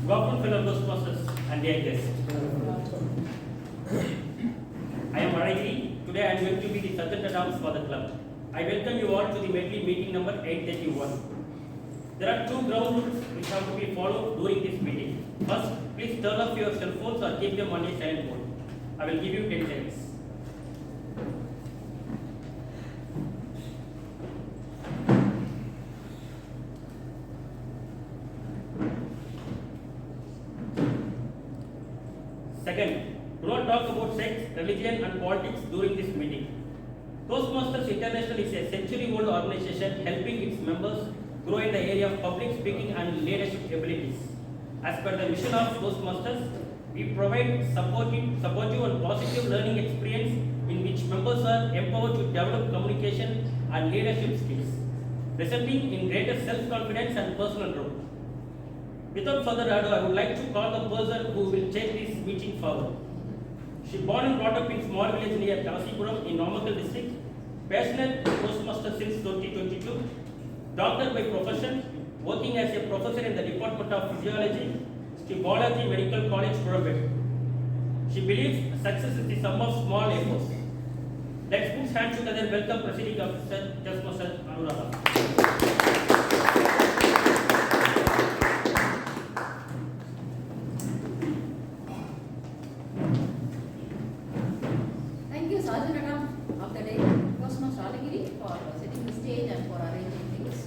Good afternoon, fellow Toastmasters and dear guests. I am Aragiri. Today I am going to be the Sergeant at Arms for the club. I welcome you all to the Medley meeting number 831. There are two ground rules which have to be followed during this meeting. First, please turn off your cell phones or keep them on a silent mode. I will give you 10 seconds. Second, do not talk about sex, religion and politics during this meeting. Toastmasters International is a century-old organization helping its members grow in the area of public speaking and leadership abilities. As per the mission of Toastmasters, we provide supportive and positive learning experience in which members are empowered to develop communication and leadership skills, resulting in greater self-confidence and personal growth. Without further ado, I would like to call the person who will take this meeting forward. She born and brought up in small village near Kasipuram in Namakkal district, passionate Toastmaster since 2022, doctor by profession, working as a professor in the Department of Physiology, Sri Balaji Medical College, Purabet. She believes success is the sum of small efforts. Let's put hands together and welcome Presiding Officer Toastmaster Anuradha. Thank you, Sergeant at Arms of the day, Toastmaster Alagiri, for setting the stage and for arranging things.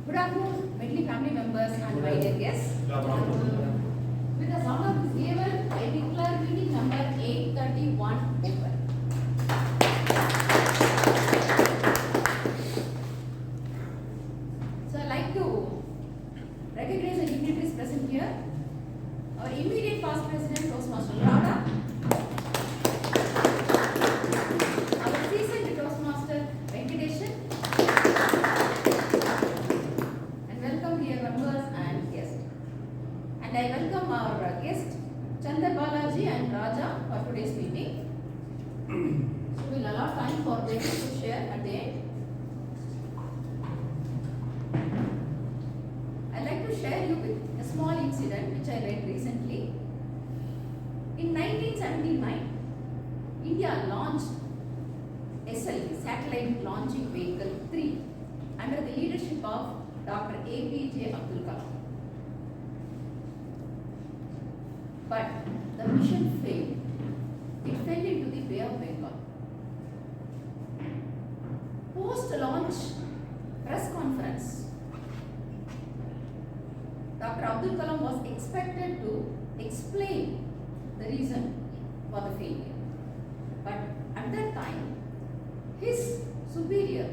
Good afternoon, Medley family members and my dear guests. With the sound of this gavel, I declare meeting number 831 open. So I'd like to recognize the dignitaries present here. Our immediate past president, Toastmaster Rada. Our seasoned Toastmaster, Venkateshan. And welcome dear members and guests. And I welcome our guest, Chandra Balaji and Raja, for today's meeting. So we'll allow time for them to share at the end. I'd like to share you with a small incident which I read recently. In 1979, India launched SLV, Satellite Launching Vehicle 3, under the leadership of Dr. APJ Abdul Kalam. But the mission failed. It fell into the Bay of Bengal. Post-launch press conference, Dr. Abdul Kalam was expected to explain the reason for the failure. But at that time, his superior,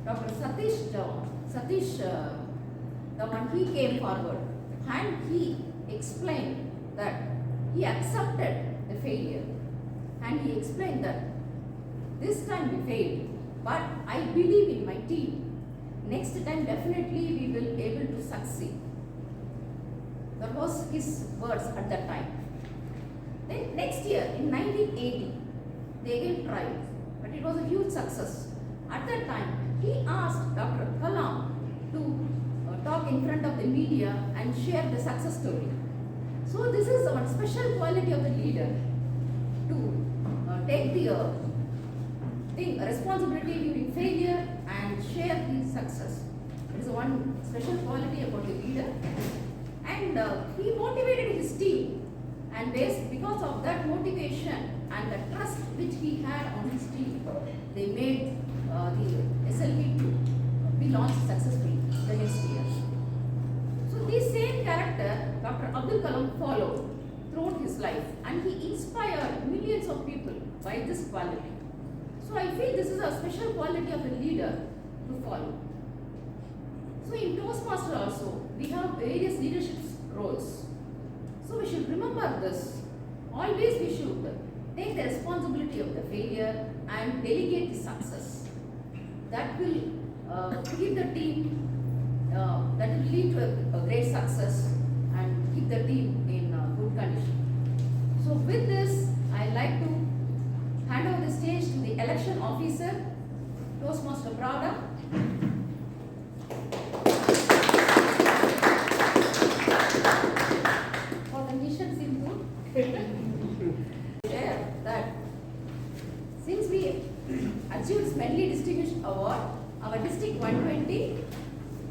Dr. Satish Dhawan, he came forward and he explained that he accepted the failure and he explained that this time we failed, but I believe in my team. Next time definitely we will be able to succeed. That was his words at that time. Then next year in 1980, they again tried, but it was a huge success. At that time, he asked Dr. Kalam to talk in front of the media and share the success story. So this is one special quality of the leader, to take the responsibility during failure and share the success. It is one special quality about the leader. And he motivated his team, and because of that motivation and the trust which he had on his team, they made the SLV-2 be launched successfully the next year. So this same character Dr. Abdul Kalam followed throughout his life, and he inspired millions of people by this quality. So I feel this is a special quality of a leader to follow. So in Toastmaster also, we have various leadership roles. So we should remember this. Always we should take the responsibility of the failure and delegate the success. That will keep the team, that will lead to a great success and keep the team in good condition. So with this, I'd like to hand over the stage to the election officer, Toastmaster Prada. Award, our District 120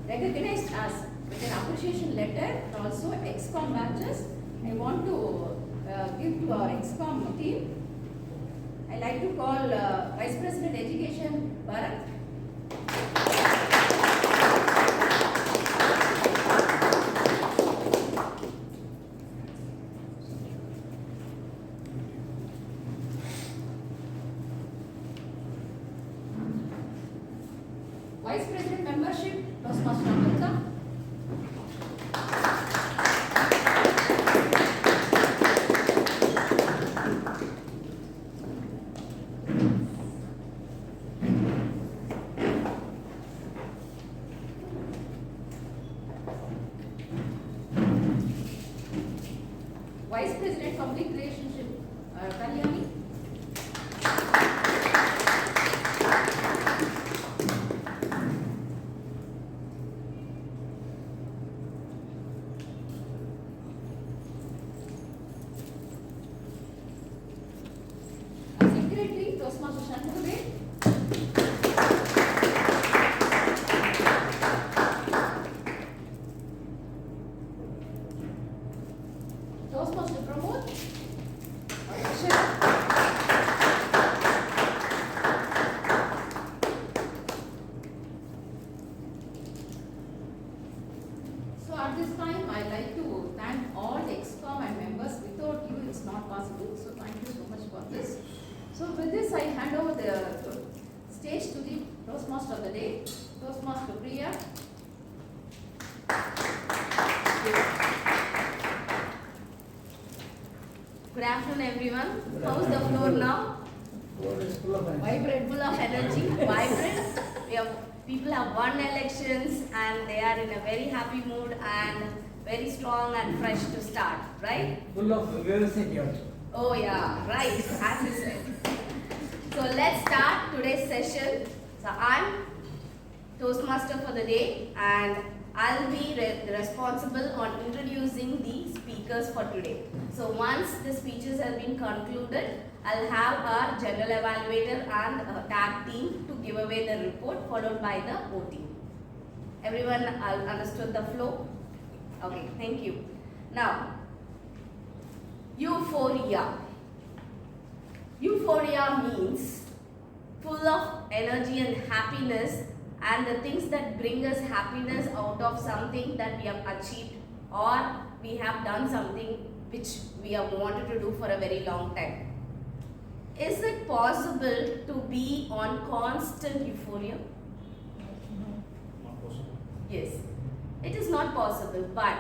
recognized us with an appreciation letter and also XCOM badges. I want to give to our XCOM team. I like to call Vice President Education Bharat. Vice President Membership, Toastmaster Amrita. Vice President Public Relationship, Kalyani. Secretary, Toastmaster Shankarabet. Toastmaster Pramod. So at this time, I'd like to thank all the XCOM and members. Without you, it's not possible. So thank you so much for this. So with this, I hand over the stage to the Toastmaster of the day, Toastmaster Priya. Good afternoon, everyone. How's the floor now? Vibrant, full of energy, vibrant. People have won elections and they are in a very happy mood and very strong and fresh to start, right? Full of vigor. Oh yeah, right, as you said. So let's start today's session. So I'm Toastmaster for the day and I'll be responsible on introducing the speakers for today. So once the speeches have been concluded, I'll have our general evaluator and tag team to give away the report followed by the voting. Everyone understood the flow? Okay, thank you. Now, euphoria. Euphoria means full of energy and happiness and the things that bring us happiness out of something that we have achieved or we have done something which we have wanted to do for a very long time. Is it possible to be on constant euphoria? Not possible. Yes, it is not possible, but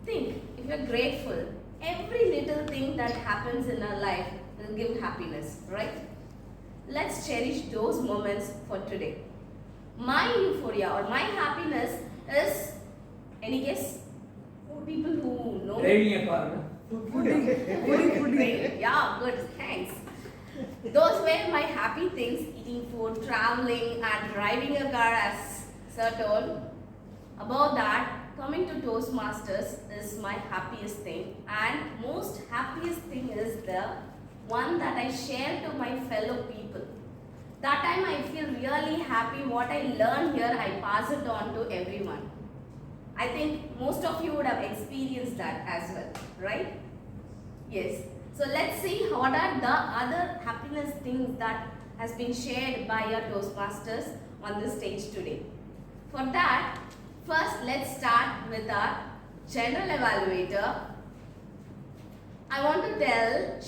think, if you're grateful, every little thing that happens in our life will give happiness, right? Let's cherish those moments for today. My euphoria or my happiness is, any guess? People who know. Driving a car. Great. Yeah, good, thanks. Those were my happy things, eating food, traveling and driving a car as Sir told. Above that, coming to Toastmasters is my happiest thing and most happiest thing is the one that I share to my fellow people. That time I feel really happy. What I learn here, I pass it on to everyone. I think most of you would have experienced that as well, right? Yes. So let's see what are the other happiness things that has been shared by your Toastmasters on the stage today. For that, first let's start with our general evaluator. I want to tell,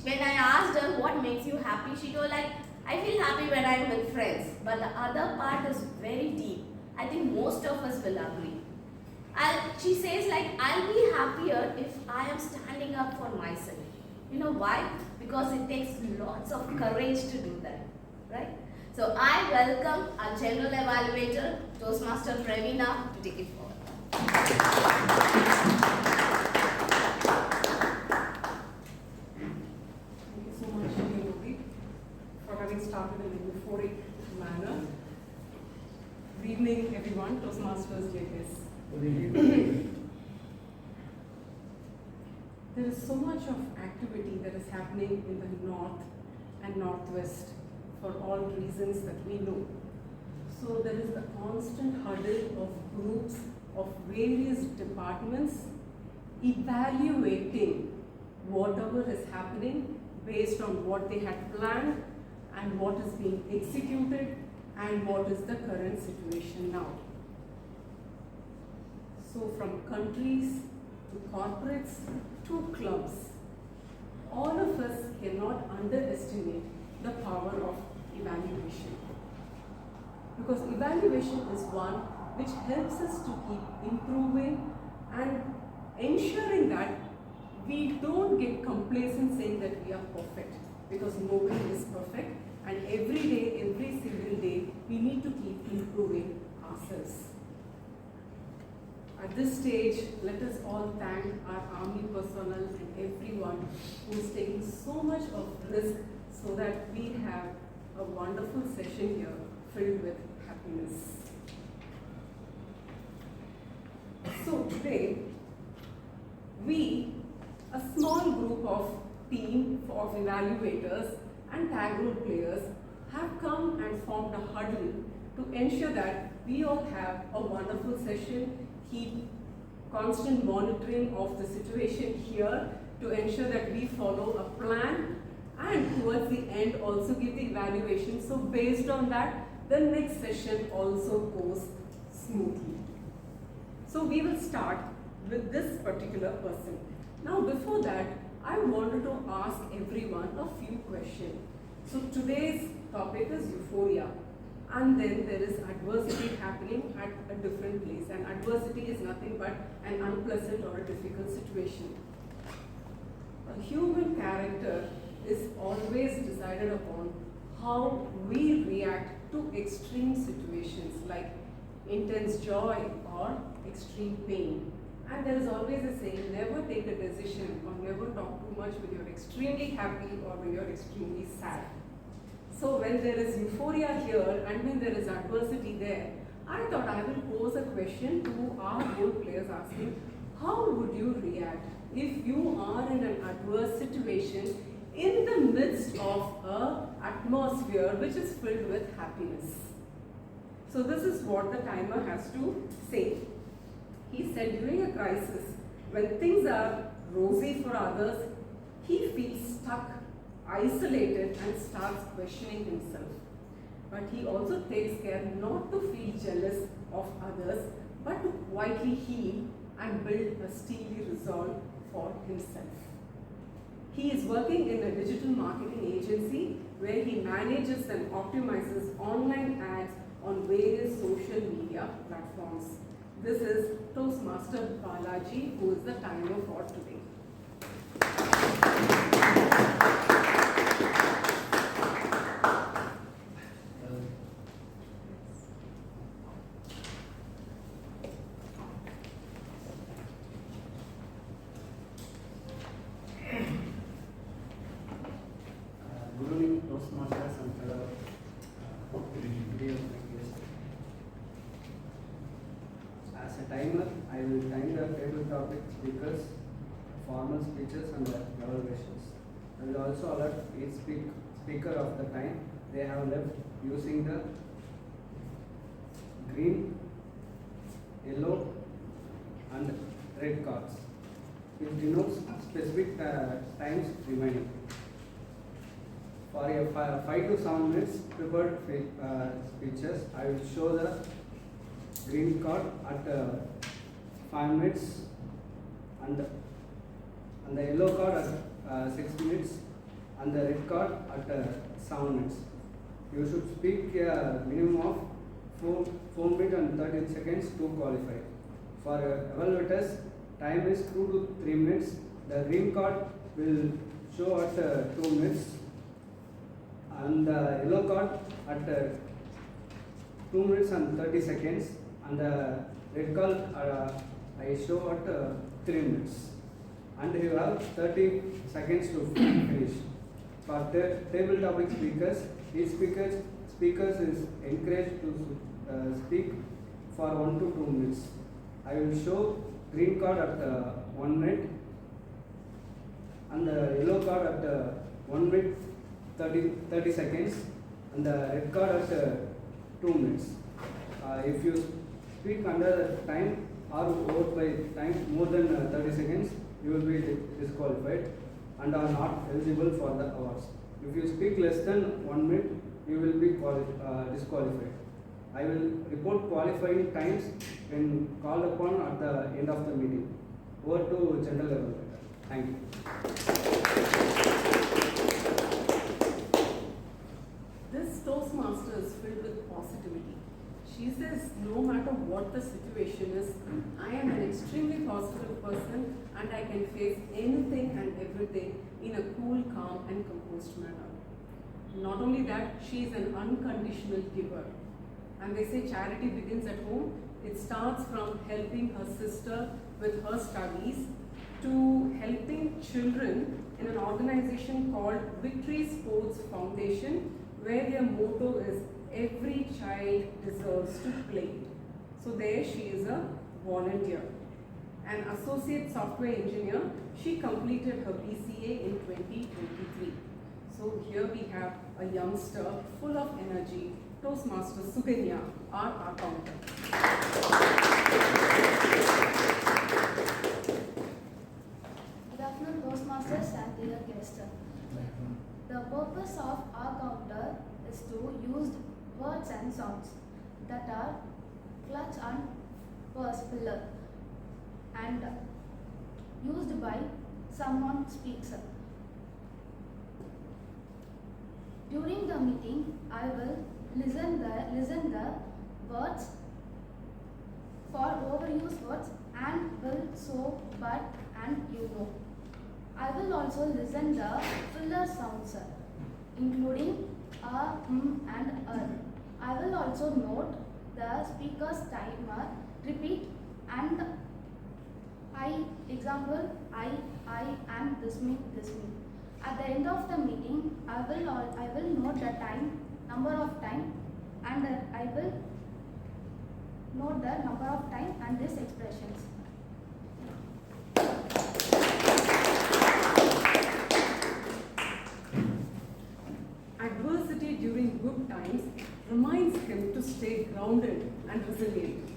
when I asked her what makes you happy, she told like, I feel happy when I'm with friends. But the other part is very deep. I think most of us will agree. She says like, I'll be happier if I am standing up for myself. You know why? Because it takes lots of courage to do that, right? So I welcome our general evaluator, Toastmaster Pravina, to take it forward. Thank you so much, Yogi, for having started in a euphoric manner. Good evening, everyone. Toastmasters JKS. There is so much of activity that is happening in the north and northwest for all reasons that we know. So there is a constant huddle of groups of various departments evaluating whatever is happening based on what they had planned and what is being executed and what is the current situation now. So from countries to corporates to clubs, all of us cannot underestimate the power of evaluation. Because evaluation is one which helps us to keep improving and ensuring that we don't get complacent saying that we are perfect, because nobody is perfect, and every day, every single day, we need to keep improving ourselves. At this stage, let us all thank our army personnel and everyone who is taking so much of risk so that we have a wonderful session here filled with happiness. So today, we, a small group of team of evaluators and tag role players, have come and formed a huddle to ensure that we all have a wonderful session, keep constant monitoring of the situation here to ensure that we follow a plan, and towards the end also give the evaluation. So based on that, the next session also goes smoothly. So we will start with this particular person. Now before that, I wanted to ask everyone a few questions. So today's topic is euphoria, and then there is adversity happening at a different place, and adversity is nothing but an unpleasant or a difficult situation. A human character is always decided upon how we react to extreme situations like intense joy or extreme pain. And there is always a saying, never take a decision or never talk too much when you're extremely happy or when you're extremely sad. So when there is euphoria here and when there is adversity there, I thought I will pose a question to our role players asking, how would you react if you are in an adverse situation in the midst of an atmosphere which is filled with happiness? So this is what the timer has to say. He said during a crisis, when things are rosy for others, he feels stuck, isolated, and starts questioning himself. But he also takes care not to feel jealous of others, but to quietly heal and build a steely resolve for himself. He is working in a digital marketing agency where he manages and optimizes online ads on various social media platforms. This is Toastmaster Balaji, who is the timer for today. Good evening, Toastmasters and fellow video guests. As a timer, I will time the table topic speakers, formal speeches and evaluations. I will also alert each speaker of the time they have left using the green, yellow and red cards. It denotes specific times remaining. For your 5 to 7 minutes prepared speeches, I will show the green card at 5 minutes and the yellow card at 6 minutes and the red card at 7 minutes. You should speak a minimum of 4 minutes and 30 seconds to qualify. For evaluators, time is 2 to 3 minutes. The green card will show at 2 minutes and the yellow card at 2 minutes and 30 seconds and the red card I show at 3 minutes. And you have 30 seconds to finish. For table topic speakers, each speakers is encouraged to speak for 1 to 2 minutes. I will show green card at 1 minute and the yellow card at 1 minute 30 seconds and the red card at 2 minutes. If you speak under the time or vote by time more than 30 seconds, you will be disqualified and are not eligible for the awards. If you speak less than 1 minute, you will be disqualified. I will report qualifying times when called upon at the end of the meeting. Over to general level. Thank you. This Toastmaster is filled with positivity. She says, no matter what the situation is, I am an extremely positive person and I can face anything and everything in a cool, calm and composed manner. Not only that, she is an unconditional giver. And they say charity begins at home. It starts from helping her sister with her studies to helping children in an organization called Victory Sports Foundation, where their motto is every child deserves to play. So there she is a volunteer. An associate software engineer, she completed her BCA in 2023. So here we have a youngster full of energy, Toastmaster Suganya, our accountant. Good afternoon, Toastmasters and dear guests. The purpose of our counter is to use words and sounds that are clutch and verse filler and used by someone speaks. During the meeting, I will listen the words for overused words and will, so, but, and you know. I will also listen the filler sounds, including a, and I will also note the speaker's timer, repeat, and example, I, and this me. At the end of the meeting, I will note the time, number of time, and I will note the number of time and these expressions. Adversity during good times reminds him to stay grounded and resilient.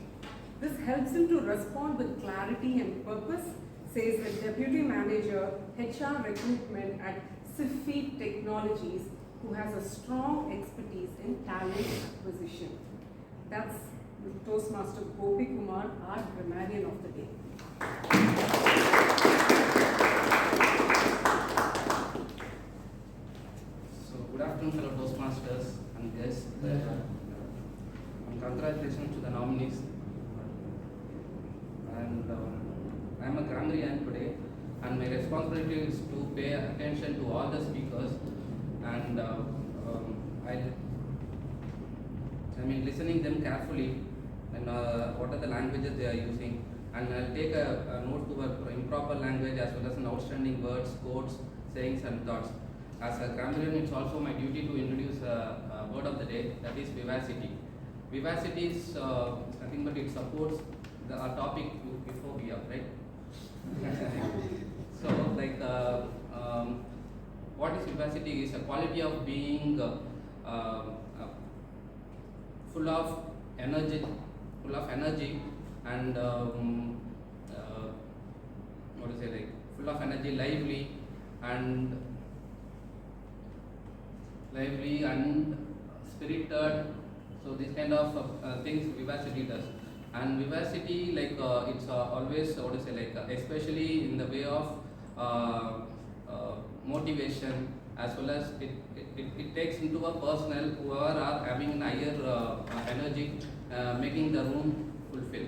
This helps him to respond with clarity and purpose, says the Deputy Manager, HR Recruitment at Siffi Technologies, who has a strong expertise in talent acquisition. That's Toastmaster Gopi Kumar, our grammarian of the day. So, good afternoon, fellow Toastmasters and guests. Congratulations to the nominees. And I am a grammarian today, and my responsibility is to pay attention to all the speakers, and I mean listening them carefully, and what are the languages they are using, and I'll take a note to improper language as well as an outstanding words, quotes, sayings and thoughts. As a grammarian, it's also my duty to introduce a word of the day, that is vivacity. Vivacity is nothing but it supports our topic before we are, right? So, like, what is vivacity? Is a quality of being full of energy, and what is it, like, full of energy, lively and spirited. So this kind of things vivacity does. And vivacity, like, it's always, what to say, like, especially in the way of motivation, as well as it takes into a personnel who are having a higher energy, making the room fulfill.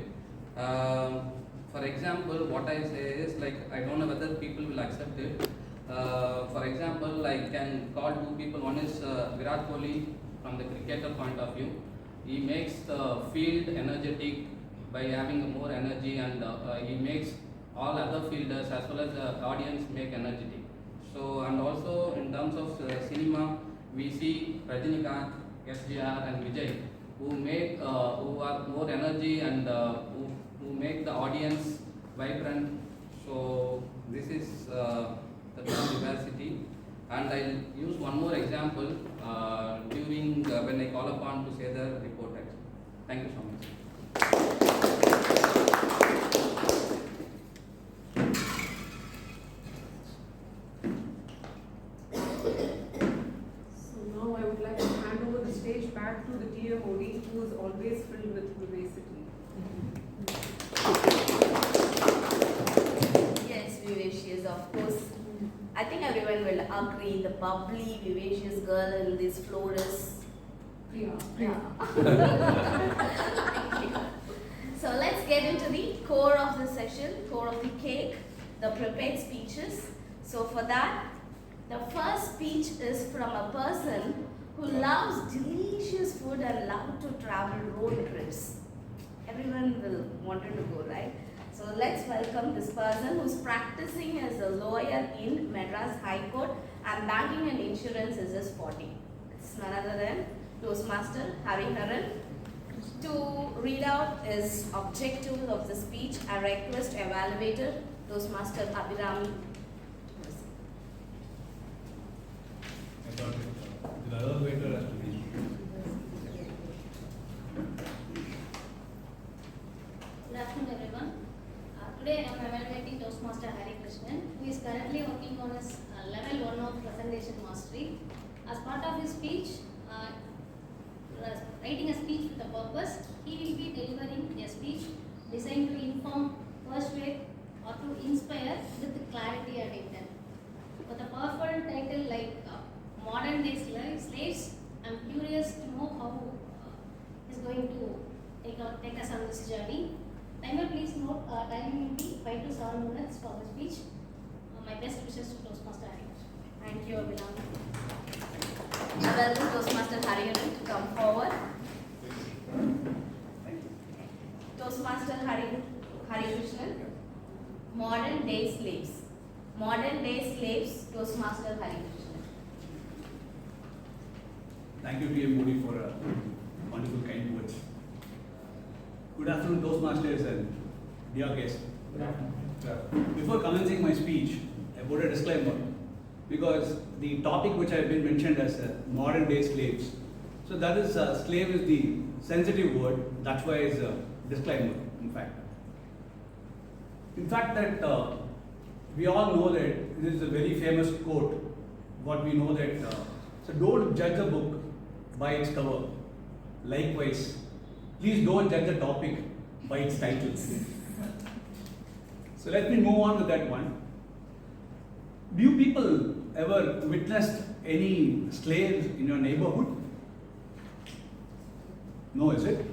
For example, what I say is, like, I don't know whether people will accept it. For example, I can call two people. One is Virat Kohli from the cricketer point of view. He makes the field energetic by having more energy, and he makes all other fielders as well as the audience make energetic. So, and also in terms of cinema, we see Rajinikanth, SGR and Vijay, who are more energy and who make the audience vibrant. So this is the term vivacity. And I'll use one more example during when I call upon to say the report text. Thank you so much. So now I would like to hand over the stage back to the dear Modi, who is always filled with vivacity. Yes, vivacious, of course. I think everyone will agree the bubbly, vivacious girl in this floor is. Yeah. So let's get into the core of the session, core of the cake, the prepared speeches. So for that, the first speech is from a person who loves delicious food and loves to travel road trips. Everyone will wanted to go, right? So let's welcome this person who's practicing as a lawyer in Madras High Court and banking and insurance is his forte. It's none other than Toastmaster Hariharan. To read out his objectives of the speech, I request evaluator Toastmaster Abhirami. I thought the other waiter has to be. Good afternoon, everyone. Today I am evaluating Toastmaster Hari Krishnan, who is currently working on his level 1 of presentation mastery. As part of his speech, writing a speech with a purpose, he will be delivering a speech designed to inform, persuade, or to inspire with clarity and intent. With a powerful title like Modern Day Slaves, I am curious to know how he is going to take us on this journey. Timer, please note, timing will be 5 to 7 minutes for the speech. My best wishes to Toastmaster Hari. Thank you, Abhirami. I welcome Toastmaster Hariharan to come forward. Toastmaster Hari Krishnan, Modern Day Slaves. Modern Day Slaves, Toastmaster Hari Krishnan. Thank you, T.M. Modi, for wonderful kind words. Good afternoon, Toastmasters and dear guests. Before commencing my speech, I put a disclaimer because the topic which I have been mentioned as modern day slaves. So that is, slave is the sensitive word, that's why it's a disclaimer, in fact. In fact, that we all know that this is a very famous quote, what we know that, so don't judge a book by its cover. Likewise, please don't judge the topic by its title. So let me move on to that one. Do you people ever witnessed any slaves in your neighborhood? No, is it?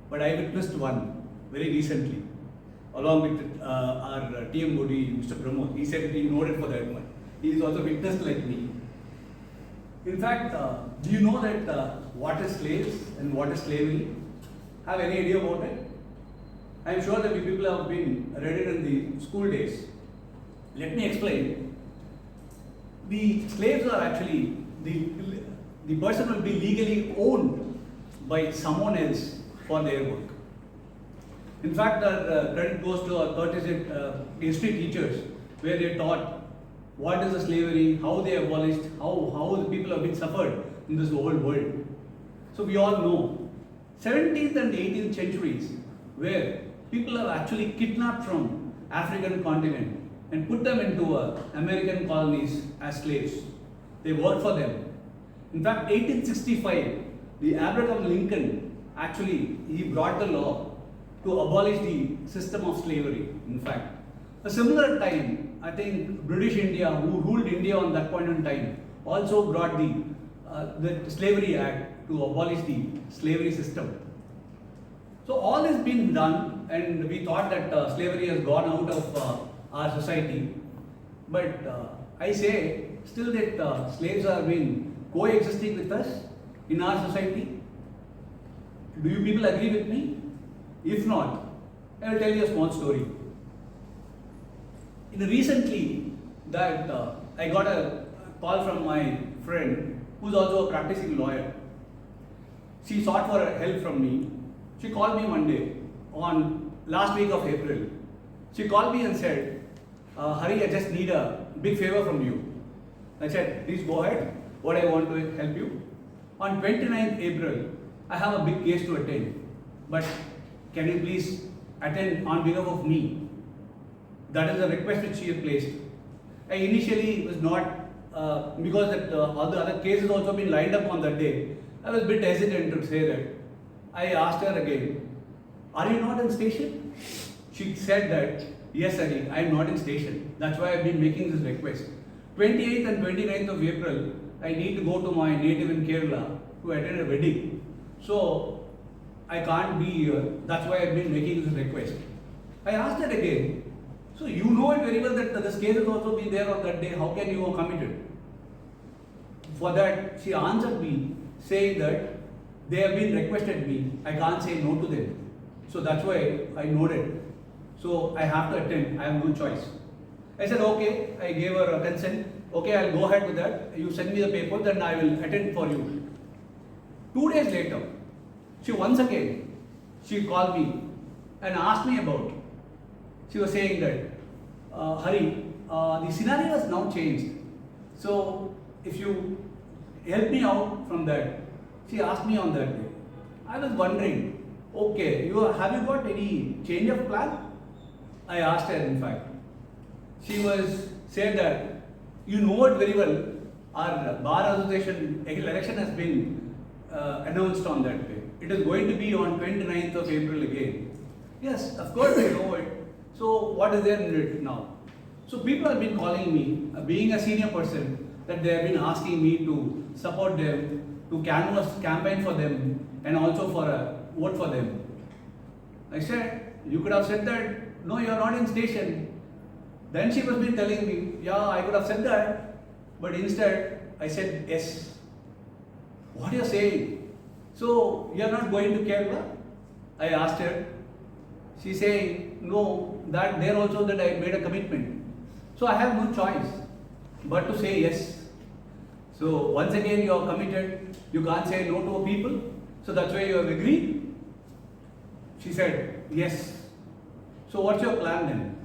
But I witnessed one very recently, along with our TM Modi, Mr. Pramod. He said he noted for that one. He is also witnessed like me. In fact, do you know that what is slaves and what is slavery? Have any idea about it? I am sure that you people have been read it in the school days. Let me explain. The slaves are actually, the person will be legally owned by someone else for their work. In fact, our credit goes to our courtesy history teachers, where they taught what is the slavery, how they abolished, how the people have been suffered in this old world. So we all know 17th and 18th centuries, where people have actually kidnapped from African continent and put them into American colonies as slaves. They worked for them. In fact, 1865, the Abraham Lincoln actually he brought the law to abolish the system of slavery. In fact, a similar time, I think British India, who ruled India on that point in time, also brought the Slavery Act to abolish the slavery system. So all has been done, and we thought that slavery has gone out of our society. But I say still that slaves have been coexisting with us in our society. Do you people agree with me? If not, I will tell you a small story. Recently, that I got a call from my friend who's also a practicing lawyer. She sought for help from me. She called me one day on last week of April. She called me and said, Hari, I just need a big favor from you. I said, please go ahead, what I want to help you. On 29th April, I have a big case to attend, but can you please attend on behalf of me? That is a request which she had placed. I initially was not, because that, all the other cases also been lined up on that day, I was a bit hesitant to say that. I asked her again, are you not in station? She said that, yes, Hari, I am not in station. That's why I have been making this request. 28th and 29th of April, I need to go to my native in Kerala to attend a wedding. So, I can't be here. That's why I have been making this request. I asked her again, so you know it very well that this case has also been there on that day. How can you commit it? For that, she answered me saying that they have been requested me. I can't say no to them. So that's why I noted. So I have to attend. I have no choice. I said, okay. I gave her a consent. Okay, I'll go ahead with that. You send me the paper, then I will attend for you. 2 days later, she once again, she called me and asked me about. She was saying that, Hari, the scenario has now changed. So if you help me out from that, she asked me on that day. I was wondering, okay, have you got any change of plan? I asked her in fact. She said that, you know it very well, our bar association election has been announced on that day. It is going to be on 29th of April again. Yes, of course I know it. So what is there in it now? So people have been calling me, being a senior person, that they have been asking me to support them, to campaign for them, and also for a vote for them. I said, you could have said that, no, you are not in station. Then she was been telling me, yeah, I could have said that, but instead I said yes. What you are saying? So you are not going to Kerala? I asked her. She saying, no, that there also that I made a commitment. So I have no choice but to say yes. So once again you are committed, you can't say no to people. So that's why you have agreed. She said, yes. So what's your plan then?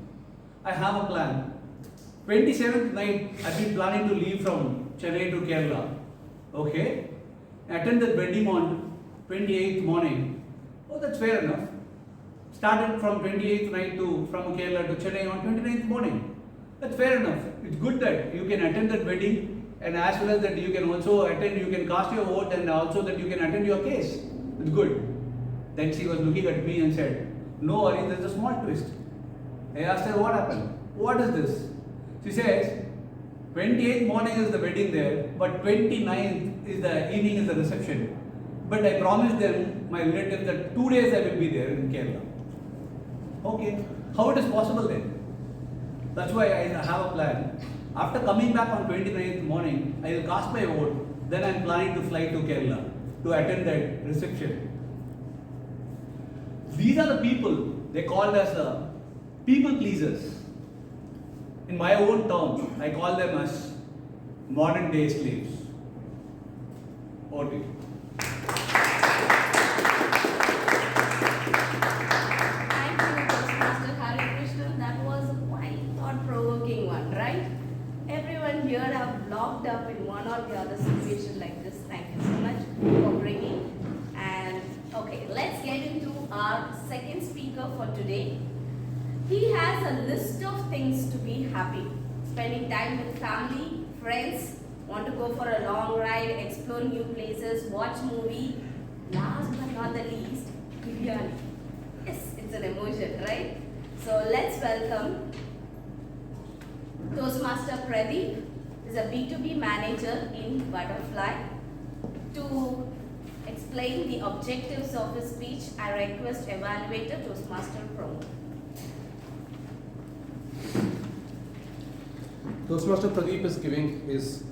I have a plan. 27th night, I've been planning to leave from Chennai to Kerala. Okay? Attend the wedding on 28th morning. Oh, that's fair enough. Started from 28th night from Kerala to Chennai on 29th morning. That's fair enough. It's good that you can attend that wedding, and as well as that you can also attend, you can cast your vote, and also that you can attend your case. It's good. Then she was looking at me and said, no worry, there's a small twist. I asked her, what happened? What is this? She says, 28th morning is the wedding there, but 29th is the evening is the reception. But I promised them, my relatives, that 2 days I will be there in Kerala. Okay, how it is possible then? That's why I have a plan. After coming back on 29th morning, I will cast my vote. Then I am planning to fly to Kerala to attend that reception. These are the people they called as people pleasers. In my own term, I call them as modern day slaves. Over to you. Thank you, Toastmaster Hari Krishnan. That was a quite thought-provoking one, right? Everyone here have locked up in one or the other situation like this. Thank you so much for bringing. And okay, let's get into our second speaker for today. He has a list of things to be happy. Spending time with family, friends, want to go for a long ride, explore new places, watch movie. Last but not the least, biryani. Yes, it's an emotion, right? So let's welcome Toastmaster Pradeep, is a B2B manager in Butterfly. To explain the objectives of his speech, I request evaluator Toastmaster Pramod. Toastmaster Pradeep is giving his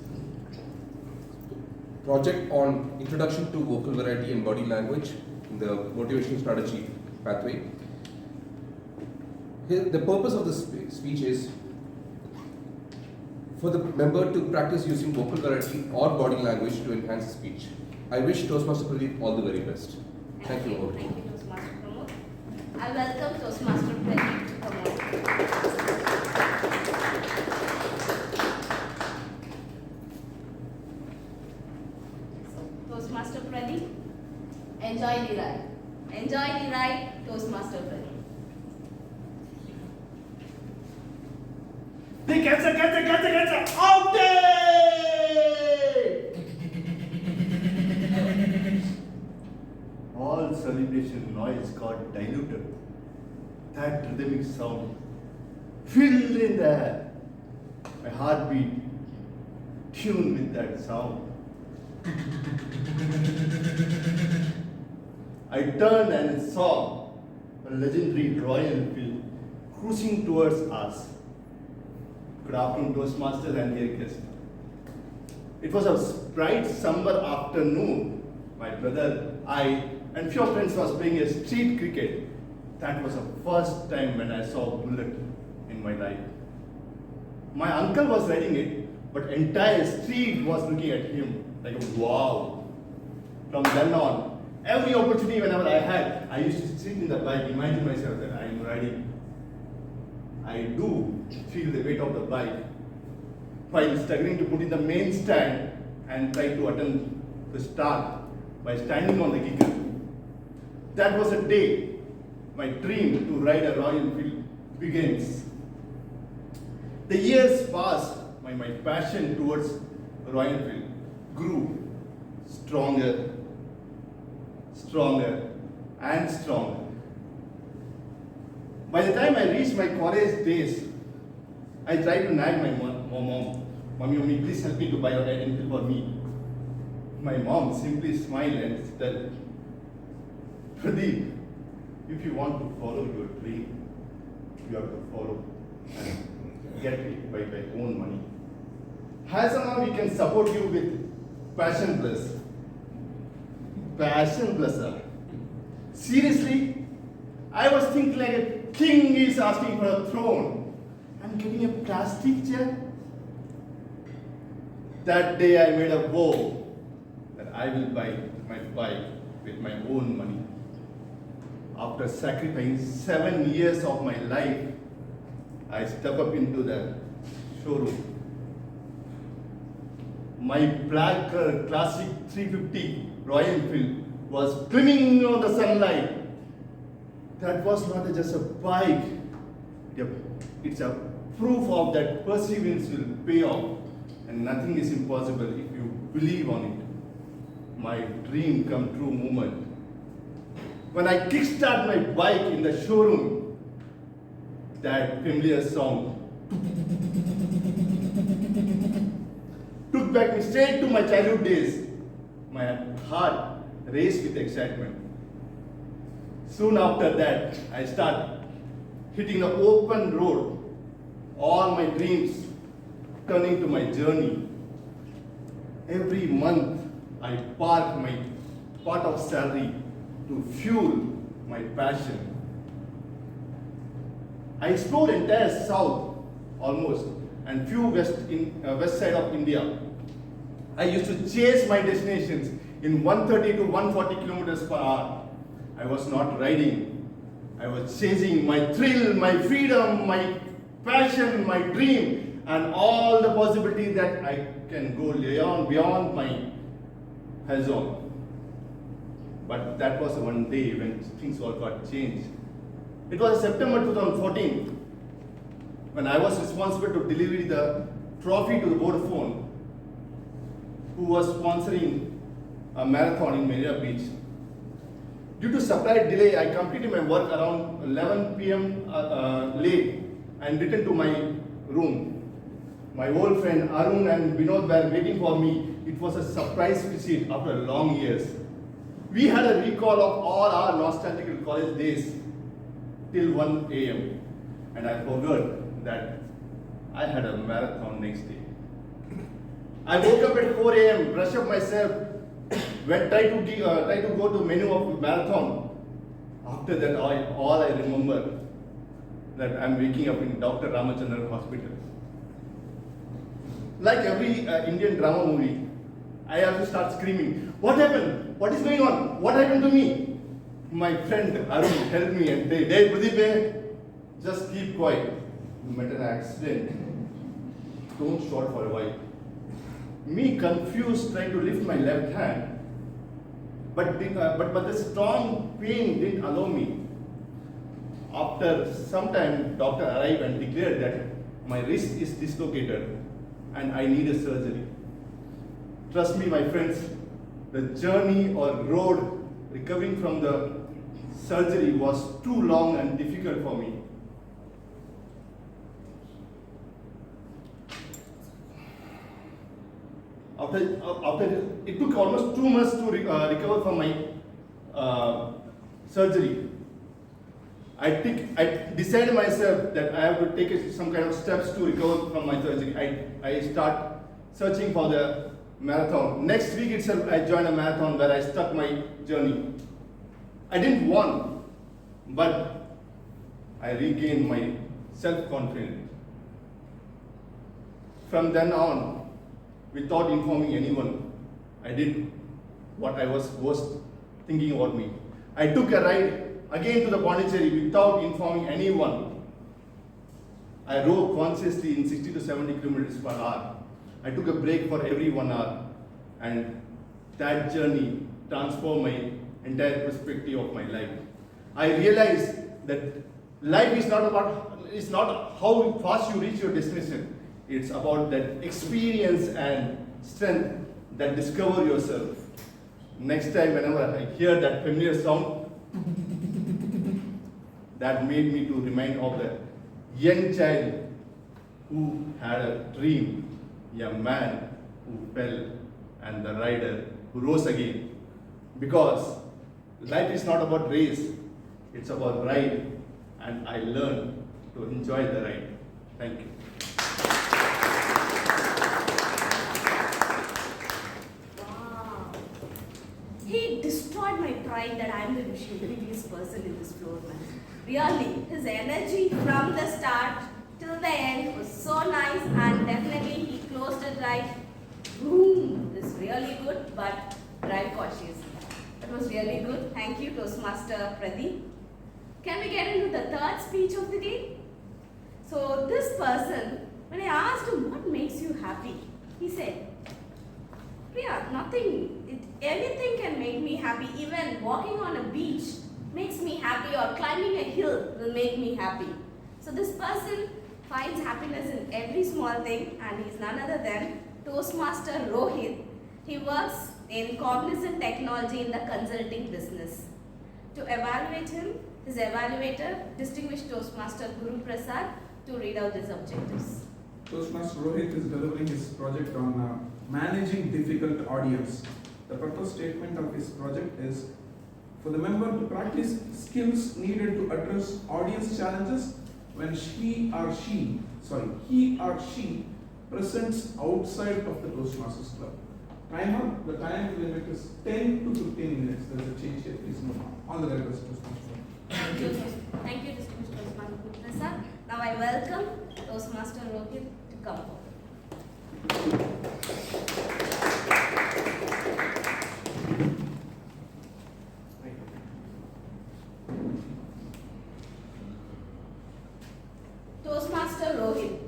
project on introduction to vocal variety and body language in the motivation strategy pathway. The purpose of this speech is for the member to practice using vocal variety or body language to enhance speech. I wish Toastmaster Pradeep all the very best. Thank you. Thank you, Toastmaster Pramod. I welcome Toastmaster Pradeep to come on. got diluted. That rhythmic sound filled in the air. My heartbeat tuned with that sound. I turned and saw a legendary Royal Enfield cruising towards us. Good afternoon, Toastmasters and dear guests. It was a bright summer afternoon. My brother, I, and few friends was playing a street cricket. That was the first time when I saw a bullet in my life. My uncle was riding it, but entire street was looking at him like, wow. From then on, every opportunity whenever I had, I used to sit in the bike, imagine myself that I am riding. I do feel the weight of the bike while struggling to put in the main stand and try to attempt the start by standing on the kicker. That was a day my dream to ride a Royal Enfield begins. The years passed, my passion towards Royal Enfield grew stronger, and stronger. By the time I reached my college days, I tried to nag my mom, Mommy, please help me to buy a Royal Enfield for me. My mom simply smiled and said, Pradeep, if you want to follow your dream, you have to follow and get it by my own money. As of now, we can support you with Passion Plus. Passion Plus, sir. Seriously, I was thinking like a king is asking for a throne and getting a plastic chair. That day I made a vow that I will buy my bike with my own money. After sacrificing 7 years of my life, I step up into the showroom. My black classic 350 Royal Enfield was gleaming on the sunlight. That was not just a bike. It's a proof of that perseverance will pay off and nothing is impossible if you believe on it. My dream come true moment. When I kickstart my bike in the showroom, that familiar song took back me straight to my childhood days. My heart raced with excitement. Soon after that, I start hitting the open road. All my dreams turning to my journey. Every month, I park my part of salary to fuel my passion. I explored entire south almost and few west side of India. I used to chase my destinations in 130 to 140 kilometers per hour. I was not riding. I was chasing my thrill, my freedom, my passion, my dream, and all the possibilities that I can go beyond my horizon. But that was one day when things all got changed. It was September 2014 when I was responsible to deliver the trophy to the Vodafone, who was sponsoring a marathon in Marina Beach. Due to supply delay, I completed my work around 11 p.m. Late and returned to my room. My old friend Arun and Vinod were waiting for me. It was a surprise visit after long years. We had a recall of all our nostalgic college days till 1 a.m. and I forgot that I had a marathon next day. I woke up at 4 a.m., brushed up myself, tried to go to menu of marathon. After that, all I remember that I'm waking up in Dr. Ramachandran Hospital. Like every Indian drama movie, I have to start screaming, "What happened? What is going on? What happened to me?" My friend Arun helped me and said, "Hey Pradeep, just keep quiet. You met an accident. Don't shout for a while." Me confused, trying to lift my left hand, but the strong pain didn't allow me. After some time, doctor arrived and declared that my wrist is dislocated and I need a surgery. Trust me, my friends, the journey or road recovering from the surgery was too long and difficult for me. After it took almost 2 months to recover from my surgery. I decided myself that I have to take some kind of steps to recover from my surgery. I start searching for the marathon. Next week itself, I joined a marathon where I start my journey. I didn't won, but I regained my self-confidence. From then on, without informing anyone, I did what I was thinking about me. I took a ride again to the Pondicherry without informing anyone. I rode consciously in 60 to 70 kilometers per hour. I took a break for every 1 hour, and that journey transformed my entire perspective of my life. I realized that life is not how fast you reach your destination. It's about that experience and strength that discover yourself. Next time, whenever I hear that familiar sound, that made me to remind of the young child who had a dream, a man who fell, and the rider who rose again. Because life is not about race, it's about ride, and I learned to enjoy the ride. Thank you. Wow. He destroyed my pride that I am the mischievous person in this floor, man. Really, his energy from the start till the end was so nice, and definitely he closed it right. Boom! It's really good, but drive cautiously. That was really good. Thank you, Toastmaster Pradeep. Can we get into the third speech of the day? So this person, when I asked him what makes you happy, he said, Priya, nothing, anything can make me happy. Even walking on a beach makes me happy, or climbing a hill will make me happy. So this person finds happiness in every small thing, and he's none other than Toastmaster Rohit. He works in Cognizant Technology in the consulting business. To evaluate him, his evaluator, distinguished Toastmaster Guru Prasad, to read out his objectives. Toastmaster Rohit is delivering his project on managing difficult audience. The purpose statement of his project is for the member to practice skills needed to address audience challenges when he or she presents outside of the Toastmasters Club. Timer, the time limit is 10 to 15 minutes. There is a change here, please note. On the very best, Toastmaster. Thank you, distinguished Toastmaster Guru Prasad. Now I welcome Toastmaster Rohit to come forward. Toastmaster Rohit,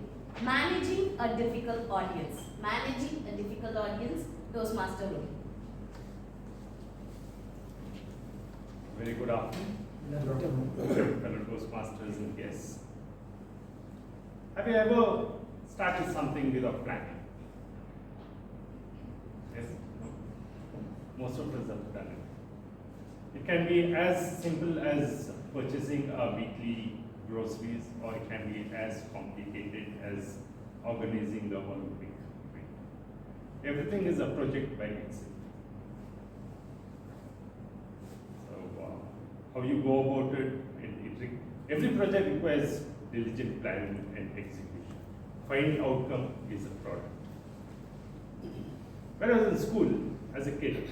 managing a difficult audience. Managing a difficult audience, Toastmaster Rohit. Very good afternoon, fellow Toastmasters and guests. Have you ever started something without planning? Yes? No? Most of us have done it. It can be as simple as purchasing a weekly groceries, or it can be as complicated as organizing the Olympic. Everything is a project by itself. So, how you go about it, every project requires diligent planning and execution. Final outcome is a product. When I was in school, as a kid,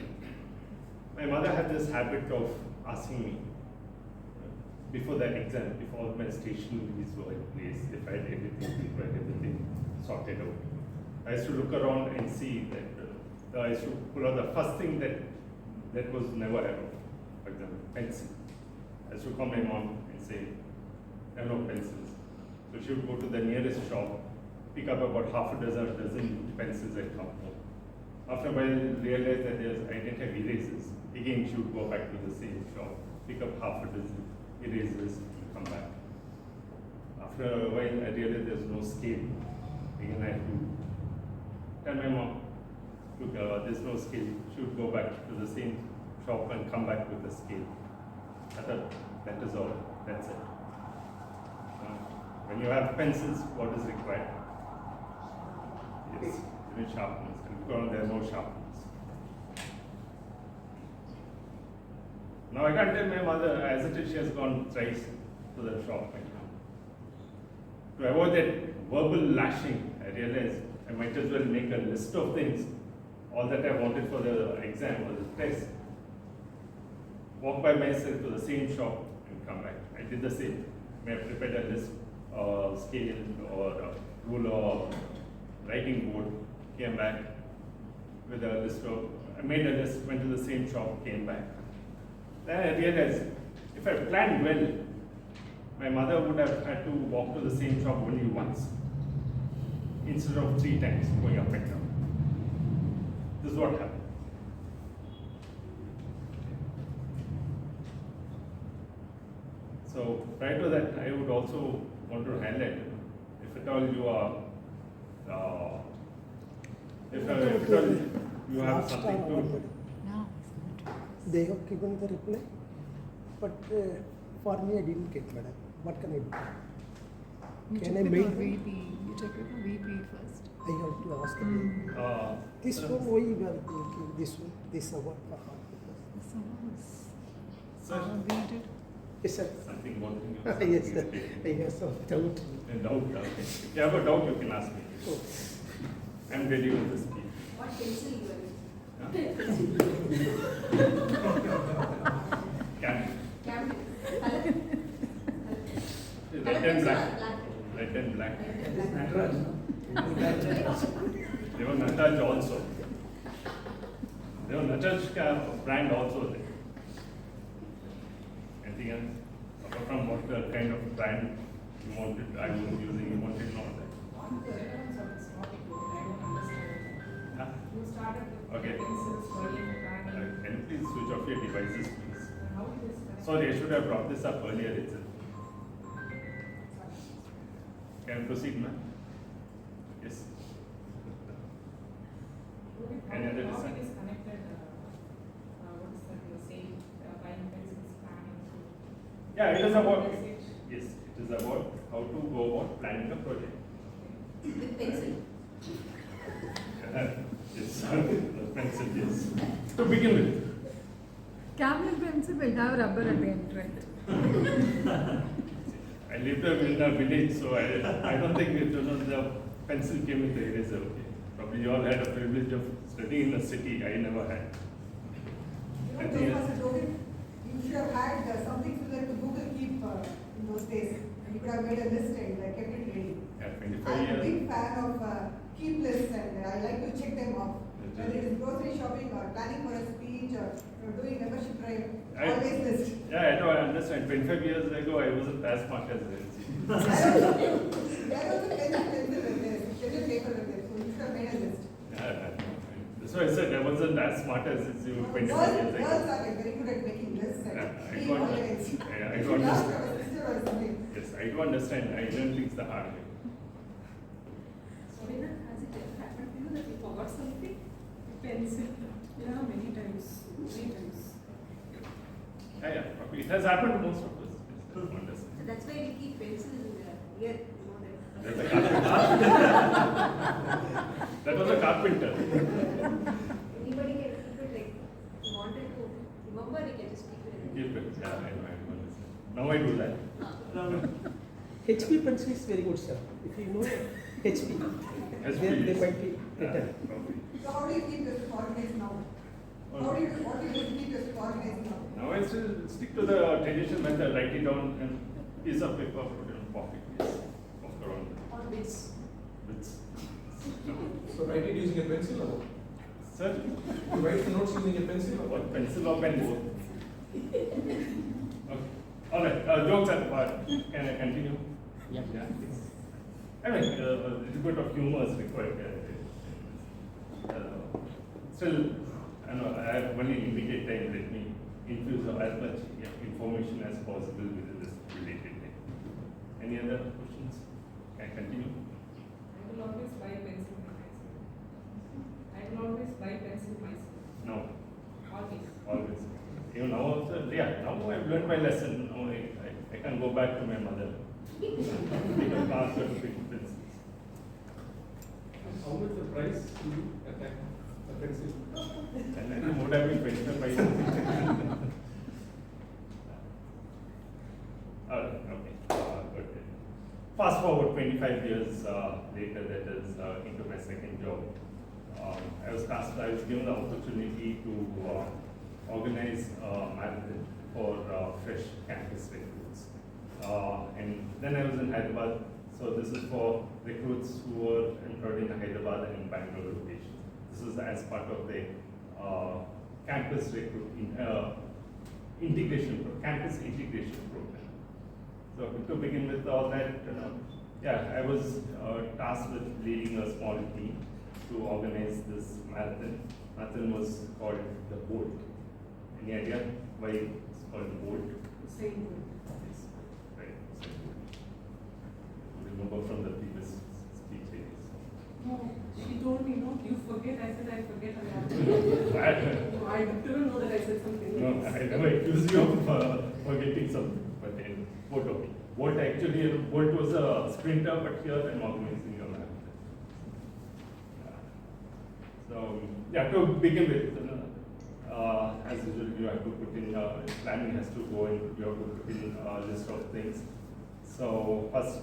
my mother had this habit of asking me, before that exam, if all my stationeries were in place, if I had everything sorted out. I used to look around and see that I used to pull out the first thing that was never around. For example, pencil. I used to call my mom and say, there are no pencils. So she would go to the nearest shop, pick up about half a dozen pencils and come home. After a while, realized that I didn't have erasers. Again, she would go back to the same shop, pick up half a dozen erasers and come back. After a while, I realized there's no scale. Again, I had to tell my mom, look, there's no scale. She would go back to the same shop and come back with a scale. That is all. That's it. When you have pencils, what is required? Yes, you need sharpness. And because there are no sharpness. Now I can't tell my mother, as it is, she has gone thrice to the shop. To avoid that verbal lashing, I realized I might as well make a list of things, all that I wanted for the exam or the test. Walk by myself to the same shop and come back. I did the same. I prepared a list, scale or a ruler or writing board, came back with a list of, I made a list, went to the same shop, came back. Then I realized if I planned well, my mother would have had to walk to the same shop only once instead of 3 times going up and down. This is what happened. So prior to that, I would also want to highlight, if at all you are, if at all you have something to. They have given the reply, but for me I didn't get, madam. What can I do? Can I make You took it to VP first. I have to ask them. This one, why you are thinking this one, this award for her? Sir, We did. Yes, sir. something more than Yes, sir. I have some doubt. Doubt. Okay. If you have a doubt, you can ask me. Oh. I'm ready with the speech. What pencil you are using? Can Camden. red and black. Red and black. There was Nataj also. There was Nataj brand also there. Anything else? Apart from what the kind of brand you wanted, I was using, you wanted not that. Huh? You started with Okay. pencils, writing, planning. Can you please switch off your devices, please? How it is connected. Sorry, I should have brought this up earlier itself. Can I proceed, ma'am? Yes. Any other How design? it is connected, what is that you were saying, buying pencils, planning. Yeah, it is about, Message. yes, it is about how to go about planning a project. With pencil. Yes, the pencil, yes. To begin with. Camel pencil will have rubber at the end, right? I lived in a village, so I don't think the pencil came with the eraser. Okay. Probably you all had a privilege of studying in the city. I never had. Anything else? You should have had something similar to Google Keep in those days. And you could have made a list and kept it ready. Yeah, 25 I'm a years. big fan of Keep lists and I like to check them off. Whether it is grocery shopping or planning for a speech or doing membership drive, always list. Yeah, I know, I understand. 25 years ago, I wasn't as smart as Nancy. There was a pencil with this, pen and paper with this, so you should have made a list. Yeah, that's why I said I wasn't as smart as you 25 years ago. Girls are like very good at making lists and I being got organized. I You do should ask understand. our sister or something. Yes, I do understand. I learned things the hard way. Sorina, has it ever happened to you that you forgot something? A pencil. Yeah, many times. Many times. Yeah, probably. It has happened to most of us. Yes, I do understand. So that's why we keep pencils in the ear, you know that. That's a carpenter. That was a carpenter. Anybody can keep it like, if you wanted to remember, you can just keep it in the Keep it. Yeah, I know, I do understand. Now I do that. HP pencil is very good, sir. If you know HP, they might be better. So how do you keep yourself organized now? What do you do to keep yourself organized now? Now I still stick to the traditional method, write it down and piece of paper, put it in pocket, yes. Walk around. Or bits. Bits. So write it using a pencil or what? Sir? You write the notes using a pencil or what? What, pencil or pen both? Okay. Alright, jokes apart, can I continue? Yeah. I mean, a little bit of humor is required. Still, I know I have only limited time. Let me infuse as much information as possible within this related time. Any other questions? Can I continue? I will always buy pencil myself. I will always buy pencil myself. No. Always. Always. Even now also, yeah, now I've learned my lesson. Now I can go back to my mother. Take a class or pick pencils. How much the price to you at a pencil? And then would have been 25. Okay. Good. Fast forward 25 years later, that is into my second job. I was given the opportunity to organize a marathon for fresh campus recruits. And then I was in Hyderabad, so this is for recruits who were employed in Hyderabad and Bangalore locations. This is as part of the campus campus integration program. So to begin with all that, I was tasked with leading a small team to organize this marathon. Marathon was called the Bolt. Any idea why it's called Bolt? Same. Yes, right. Remember from the previous speech areas. No, she told me, no, you forget. I said I forget a lot. No, I don't know that I said something. No, I never accused you of forgetting something. But Bolt, okay. Bolt actually, Bolt was a sprinter, but here I'm organizing a marathon. So, to begin with, as usual, you have to put in, planning has to go in, you have to put in a list of things. So, first,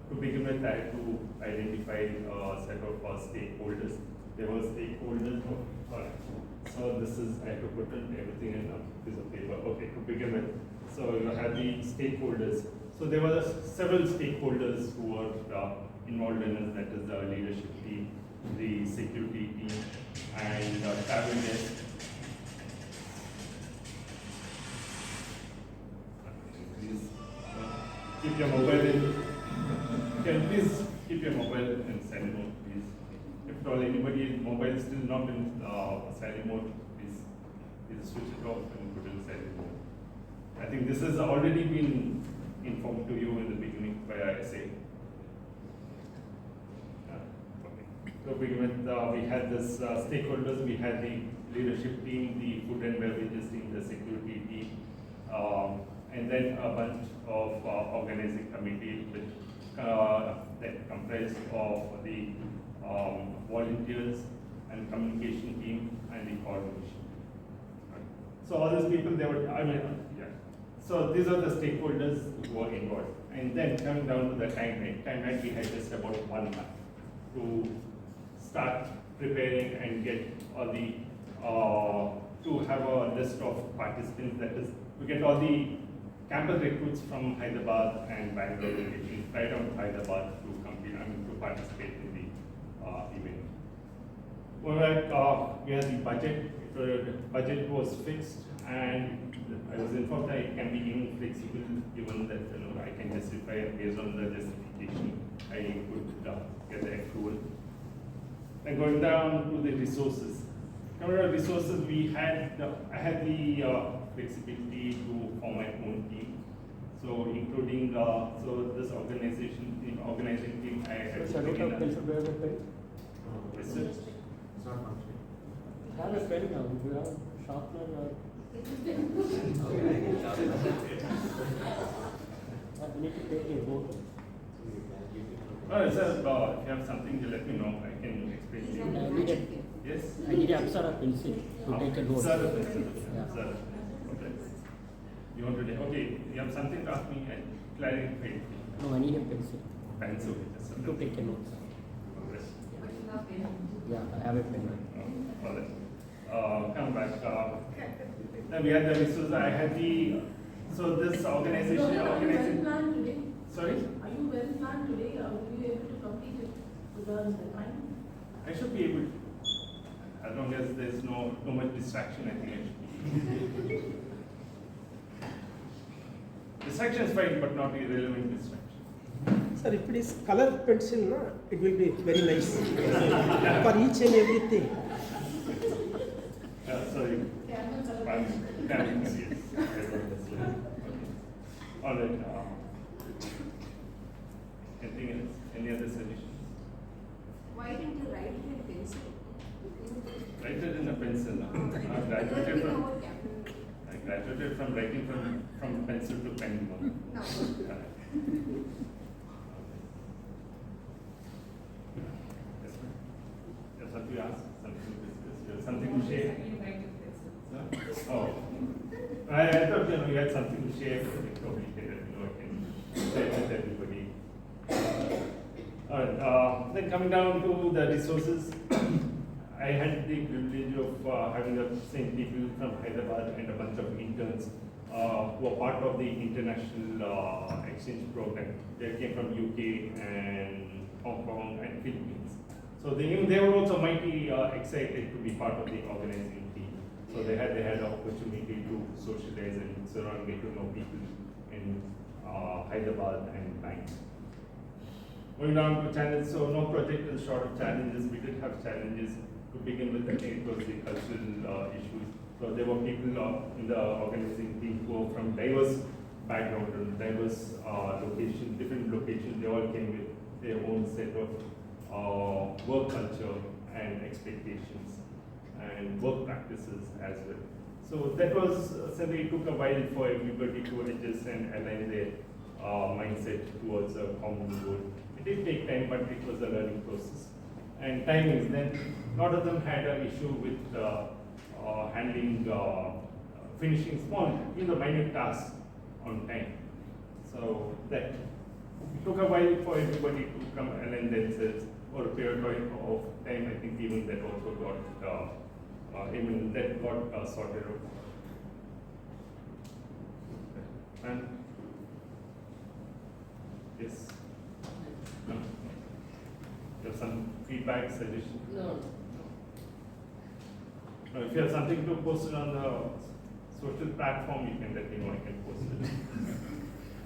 to begin with, I had to identify a set of stakeholders. There were stakeholders, so this is, I had to put in everything in a piece of paper. Okay, to begin with. So, you have the stakeholders. So, there were several stakeholders who were involved in it, that is the leadership team, the security team, and travel desk. Please keep your mobile in. Please keep your mobile in silent mode, please. If at all anybody's mobile is still not in silent mode, please switch it off and put it in silent mode. I think this has already been informed to you in the beginning by ISA. To begin with, we had this stakeholders, we had the leadership team, the food and beverages team, the security team, and then a bunch of organizing committee which that comprised of the volunteers and communication team and the coordination. So all these people, they were, So these are the stakeholders who were involved. And then coming down to the timeline, we had just about 1 month to start preparing and get all the, to have a list of participants, that is, to get all the campus recruits from Hyderabad and Bangalore locations right out to Hyderabad to to participate in the event. Well, we had the budget. The budget was fixed, and I was informed that it can be even flexible, given that I can justify based on the justification I could get the approval. And going down to the resources. Coming to resources, I had the flexibility to form my own team. So including this organizing team, I had to begin. Yes, sir. It's not functioning. Have a pen now. Do you have sharpener or? I need to take a vote. Sir, if you have something, you let me know. I can explain to you. I need a, Yes? I need an Apsara pencil to take a note. Sir, pencil. Yeah. Sir. Okay. You want to take? Okay. You have something to ask me and clarify. No, I need a pencil. Pencil. Yes, sir. To take a note. Yes. Yeah, I have a pen. All right. Come back. Then we had the resources. I had the. So this organization. Planned today? Sorry? Are you well planned today, or will you be able to complete it within the time? I should be able to. As long as there's no much distraction, I think I should be. Distraction is fine, but not irrelevant distraction. Sir, if it is color pencil, no, it will be very nice for each and everything. Sorry. Camel, yes. All right. Anything else? Any other suggestions? Why didn't you write it in pencil? Write it in a pencil. I graduated from writing from pencil to pen. No. Yes, ma'am. You have something to ask, something to discuss, you have something to share? Sir? Oh. I thought, you had something to share, but you probably didn't, I can share with everybody. Alright, then coming down to the resources, I had the privilege of having the same people from Hyderabad and a bunch of interns who are part of the international exchange program. They came from UK and Hong Kong and Philippines. So they were also mighty excited to be part of the organizing team. So they had the opportunity to socialize and surround, get to know people in Hyderabad and Bangalore. Going down to challenges, so no project is short of challenges. We did have challenges to begin with. I think it was the cultural issues. So there were people in the organizing team who were from diverse backgrounds and diverse locations, different locations. They all came with their own set of work culture and expectations and work practices as well. So that was certainly it took a while for everybody to adjust and align their mindset towards a common goal. It did take time, but it was a learning process. And timings, then a lot of them had an issue with handling, finishing small, minute tasks on time. So that it took a while for everybody to come align themselves for a period of time. I think even that also got sorted out. And yes. No. You have some feedback, suggestion? No. No, if you have something to post it on the social platform, you can let me know, I can post it.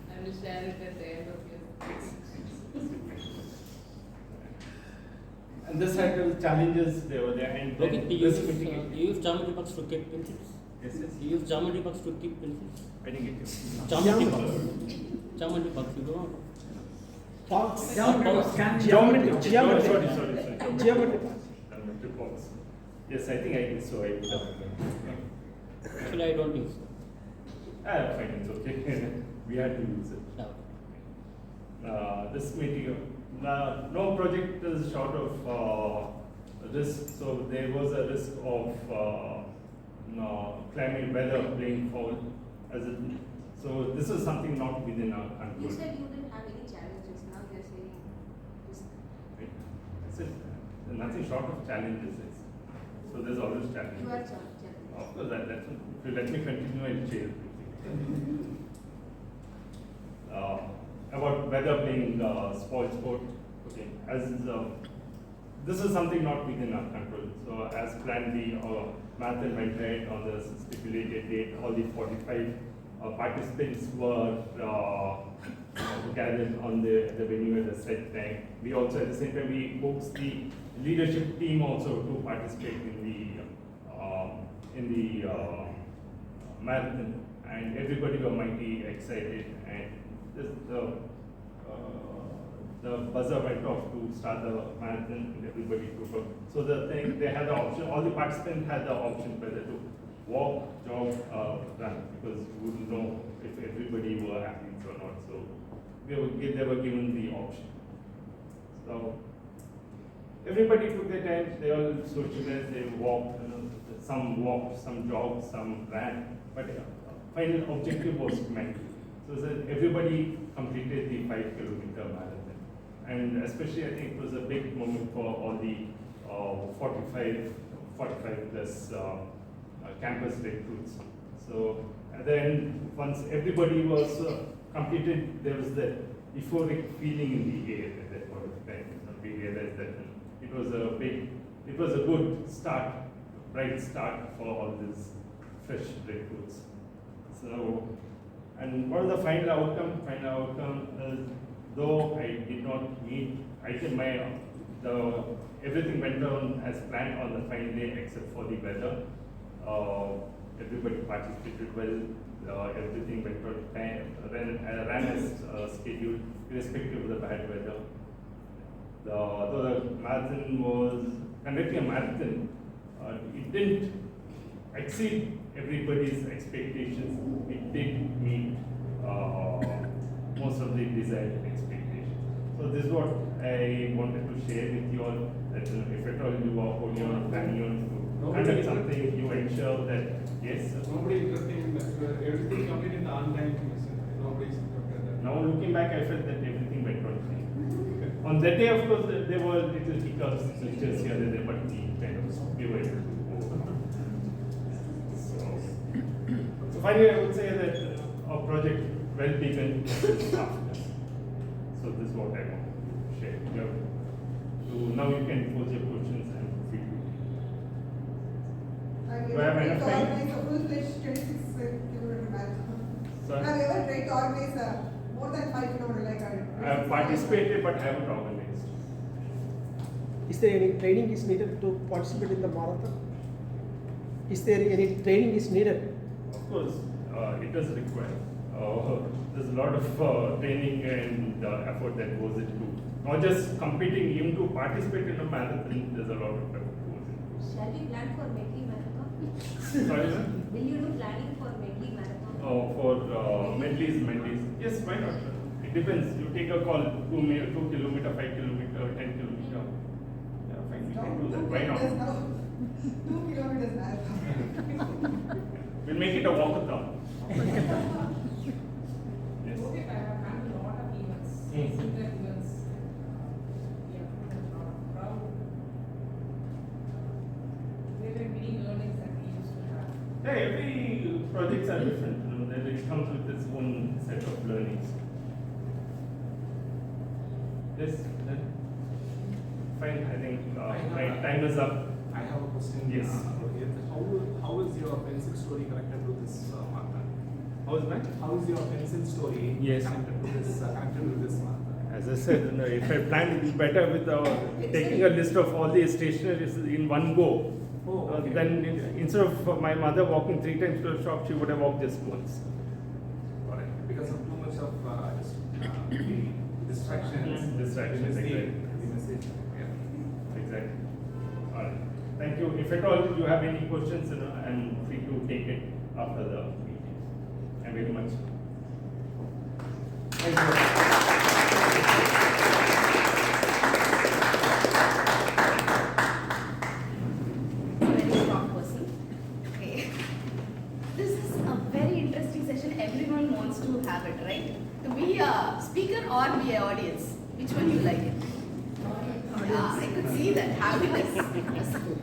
I will share it at the end of your. And this had the challenges, they were there. And Okay, then you this use, meeting- you use geometry box to keep pencils? Yes, yes. You use geometry box to keep pencils? I didn't get you. Geometry box. Geometry box, you don't know? Box. Geometry box. Geometry. Sorry. Geometry box. Geometry box. Yes, I think I did, so I would have. Actually, I don't use. Fine, it's okay. We had to use it. This meeting, no project is short of risk, so there was a risk of climate weather playing foul. So this is something not within our control. You said you didn't have any challenges, now you're saying this. Right? I said nothing short of challenges. So there's always challenges. You are challenged. Of course, if you let me continue, I'll share. About weather playing spoil sport. Okay, this is something not within our control. So as planned, the marathon went ahead on the stipulated date. All the 45 participants were gathered on the venue at the set time. We also, at the same time, we coaxed the leadership team also to participate in the marathon, and everybody were mighty excited. And the buzzer went off to start the marathon, and everybody took up. So they had the option. All the participants had the option whether to walk, jog, run, because you wouldn't know if everybody were athletes or not. So they were given the option. So everybody took their time. They all socialized. They walked. Some walked, some jogged, some ran. But final objective was met. So everybody completed the 5-kilometer marathon, and especially I think it was a big moment for all the 45 plus campus recruits. So at the end, once everybody was completed, there was that euphoric feeling in the air at that point of time. We realized that it was a good start, bright start for all these fresh recruits. So, and what is the final outcome? Final outcome is, though I did not meet, everything went on as planned on the final day except for the weather. Everybody participated well, everything went on time, ran as scheduled, irrespective of the bad weather. Though the marathon was, conducting a marathon, it didn't exceed everybody's expectations. It did meet most of the desired expectations. So this is what I wanted to share with you all, that if at all you are holding on or planning on to conduct something, you ensure that, yes. Nobody interrupting in that. Everything completed in the on-time. Nobody's interrupted that. Now looking back, I felt that everything went on fine. On that day, of course, there were little hiccups, glitches here and there, but we were able to overcome. So finally, I would say that our project well begun after. So this is what I want to share. So now you can pose your questions and feel free. Have you ever tried to organize a full-fledged 26-kilometer marathon? Sorry? Have you ever tried to organize more than 5 kilometers like I have participated but haven't organized. Is there any training is needed to participate in the marathon? Is there any training is needed? Of course, it does require. There's a lot of training and effort that goes into not just competing, even to participate in a marathon. There's a lot of effort goes into. Shall we plan for Medley Marathon? Sorry, sir? Will you do planning for Medley Marathon? For medleys. Yes, why not? Sir? It depends. You take a call, 2 kilometer, 5 kilometer, 10 kilometer. Yeah, fine, we can do that. Why not? 2 kilometers marathon. We'll make it a walkathon. Yes. Okay, I have handled a lot of events, similar events. Yeah, a lot of crowd. There were many learnings that we used to have. Yeah, every projects are different. It comes with its own set of learnings. Yes, then. Fine, I think my time is up. I have a question. Yes. How is your pencil story connected to this marathon? How is my? How is your pencil story Yes. connected to this marathon? As I said, if I planned, it is better with taking a list of all the stationeries in one go. Oh, okay. Then instead of my mother walking 3 times to a shop, she would have walked just once. Because of too much of distractions. Distractions, the exactly. message. Yeah. Exactly. All right. Thank you. If at all you have any questions, I'm free to take it after the meeting. Thank you very much. Thank you. Very strong person. Okay. This is a very interesting session. Everyone wants to have it, right? To be a speaker or be an audience. Which one you like it? Yeah, I could see that happiness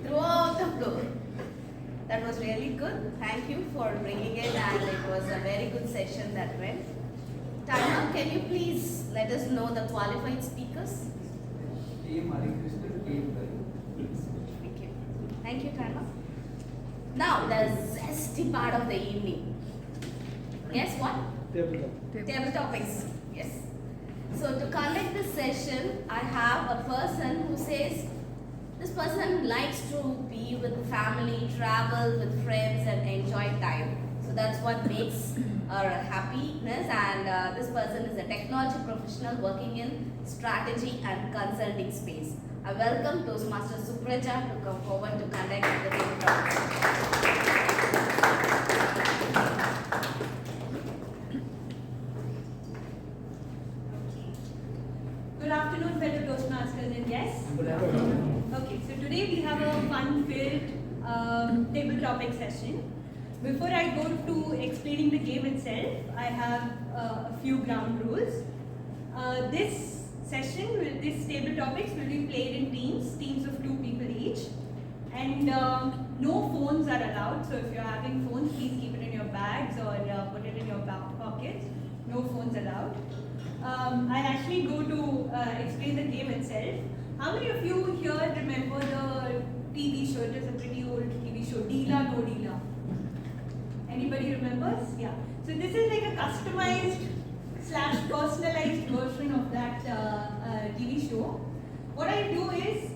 throughout the floor. That was really good. Thank you for bringing it, and it was a very good session that went. Tanya, can you please let us know the qualified speakers? Thank you. Thank you, Tanya. Now, the zesty part of the evening. Guess what? Table topics. Yes. So to conduct this session, I have a person who says this person likes to be with family, travel with friends and enjoy time. So that's what makes our happiness, and this person is a technology professional working in strategy and consulting space. I welcome Toastmaster Supraja to come forward to conduct the table topics. Good afternoon, fellow Toastmasters and guests. Good afternoon. Okay, so today we have a fun-filled table topic session. Before I go to explaining the game itself, I have a few ground rules. This table topics will be played in teams of 2 people each. And no phones are allowed, so if you're having phones, please keep it in your bags or put it in your back pockets. No phones allowed. I'll actually go to explain the game itself. How many of you here remember the TV show? It is a pretty old TV show, Deela No Deela. Anybody remembers? Yeah. So this is like a customized / personalized version of that TV show. What I do is,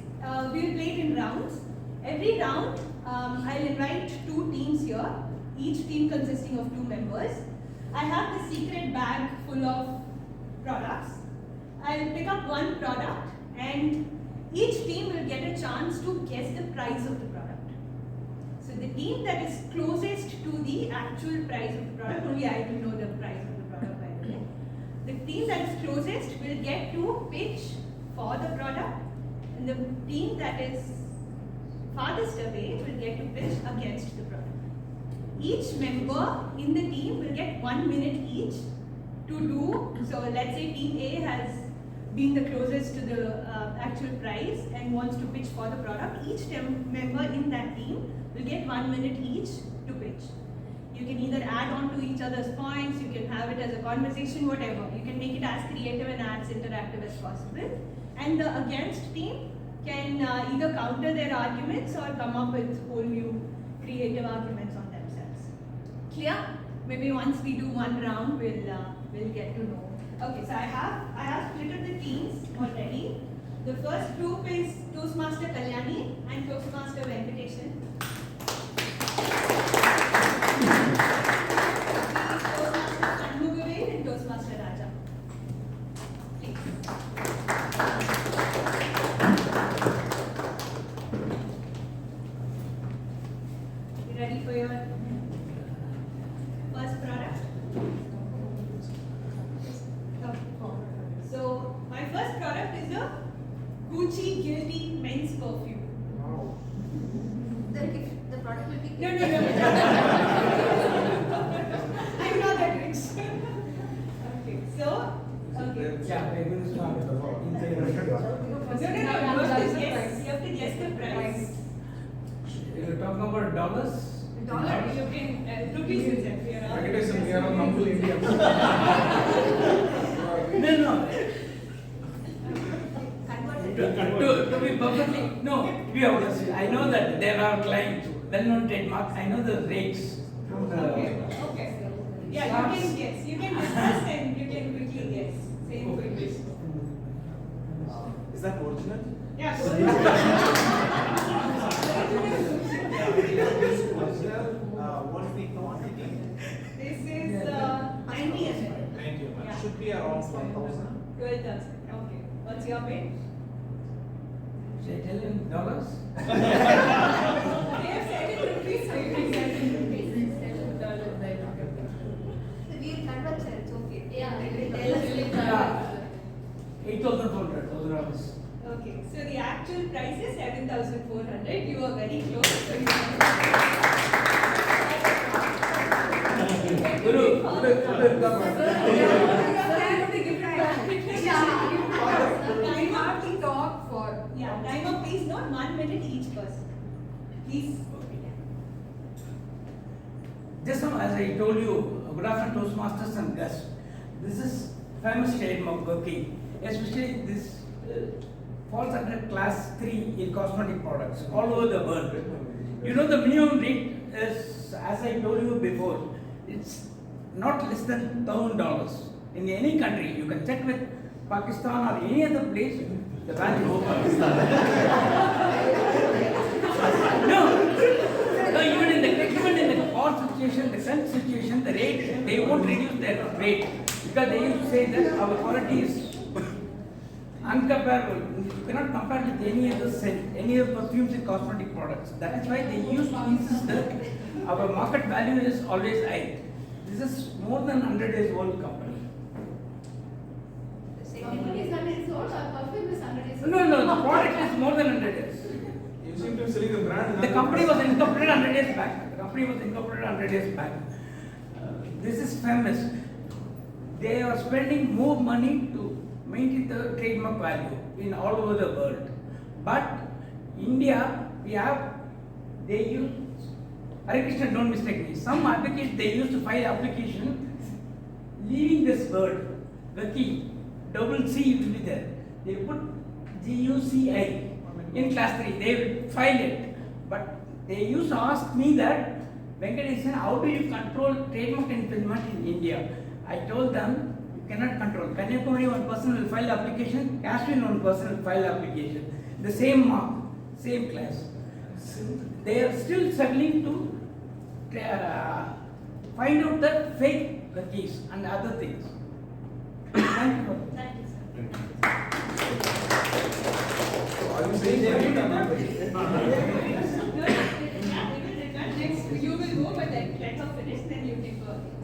we'll play it in rounds. Every round, I'll invite 2 teams here, each team consisting of 2 members. I have the secret bag full of products. I'll pick up one product and each team will get a chance to guess the price of the product. So the team that is closest to the actual price of the product, only I will know the price of the product by the way. The team that is closest will get to pitch for the product, and the team that is farthest away will get to pitch against the product. Each member in the team will get 1 minute each to do, so let's say team A has been the closest to the actual price and wants to pitch for the product. Each member in that team will get 1 minute each to pitch. You can either add on to each other's points, you can have it as a conversation, whatever. You can make it as creative and as interactive as possible. And the against team can either counter their arguments or come up with whole new creative arguments on themselves. Clear? Maybe once we do one round, we'll get to know. Okay, so I have split up the teams already. The first group is Toastmaster Kalyani and Toastmaster Venkatesan. Toastmaster Shanmugavel and Toastmaster Raja. Please. You ready for your first product? So my first product is a Gucci Guilty men's perfume. Wow. The product will be. No. I'm not that rich. Okay, so. Okay. Yeah, we're going to start. You have to guess the price. You're talking about dollars? Dollar, you can, rupees itself. Venkatesan, we are on humble Indians. No. To be perfectly, no, to be honest, I know that there are clients, well-known trademarks, I know the rates from the. Okay. Yeah, you can guess. You can discuss and you can quickly guess. Same quickly. Is that original? Yeah. What is the quantity? This is 90 ml. 90 ml. Yeah. Should be around 1,000. 12,000. Okay. What's your bid? Should I tell in dollars? They have said in rupees, so you can sell in rupees. We'll convert, sir. It's okay. Yeah, Yeah. $8,400. Okay, so the actual price is 7,400. You are very close. So you time of please not 1 minute each person. Please. Just now, as I told you, good afternoon, Toastmasters and guests. This is famous trademark working, especially this falls under class 3 in cosmetic products all over the world. You know the minimum rate is, as I told you before, it's not less than $1,000 in any country. You can check with Pakistan or any other place, the value No, even in the war situation, the current situation, the rate, they won't reduce their rate because they used to say that our quality is uncomparable. You cannot compare with any other scent, any other perfumes and cosmetic products. That is why they used to insist that our market value is always high. This is more than 100 years old company. Company is 100 years old or perfume is 100 years old? No, the product is more than 100 years. You seem to be selling the brand. The company was incorporated 100 years back. This is famous. They are spending more money to maintain the trademark value in all over the world. But India, they use, Hare Krishna, don't mistake me. Some advocates, they used to file application leaving this word, Gati, double C will be there. They put GUCI in class 3, they will file it. But they used to ask me that, Venkatesan, how do you control trademark infringement in India? I told them, you cannot control. Kanyakumari, one person will file application, Kashmir, one person will file application. The same mark, same class. They are still struggling to find out the fake keys and other things. Thank you. Thank you, sir. Are you saying they are not? They will return. her finish, then you can go ahead.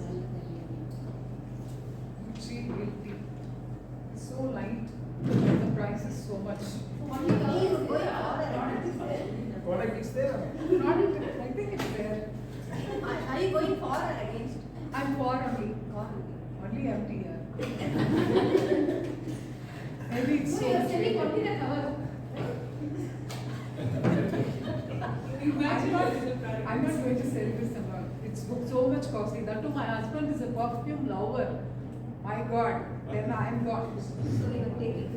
Gucci green tea. It's so light. The price is so much. Product is there. Product, I think it's there. Are you going for or against? I'm for only. Only empty here. Maybe it's so You're much selling weight. only the cover. I'm not going to sell this amount. It's so much costly. That too, my husband is a perfume lover. My God, then I'm gone. So you will take it.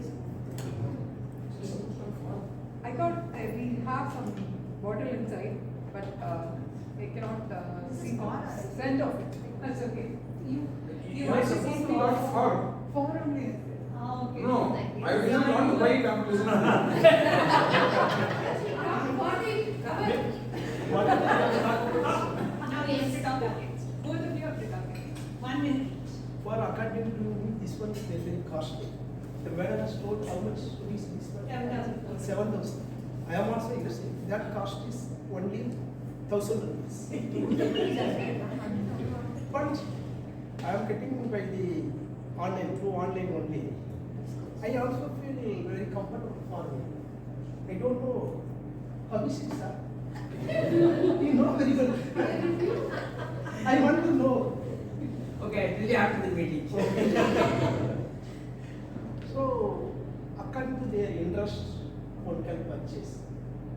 I got, we have some bottle inside, but I cannot see the scent of it. That's okay. You Why have to suppose see to the ask for? For only. Oh, okay. No, I really want to buy it. I'm listening. Now you have to talk against. Both of you have to talk against. 1 minute each. For according to me, this one is very costly. The madam has told how much is this one? 7,000. 7,000. I am also using. That cost is only 1,000 rupees. But I am getting by the online, through online only. I also feel very comfortable for me. I don't know how this is, sir. You know very well. I want to know. Okay, really after the meeting. So, according to their interest, one can purchase.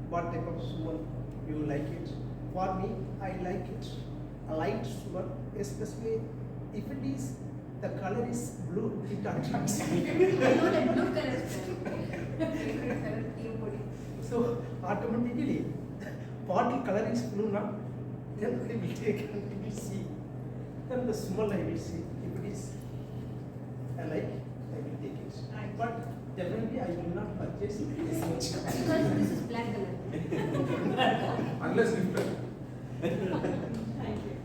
What type of suman you like it? For me, I like it. A light suman, especially if it is, the color is blue, it attracts me. Blue color is favorite color, team body. So, automatically, bottle color is blue now, then I will take and I will see. Then the small I will see. If it is I like, I will take it. But definitely I will not purchase this much. Because this is black color. Unless gifted. Thank you.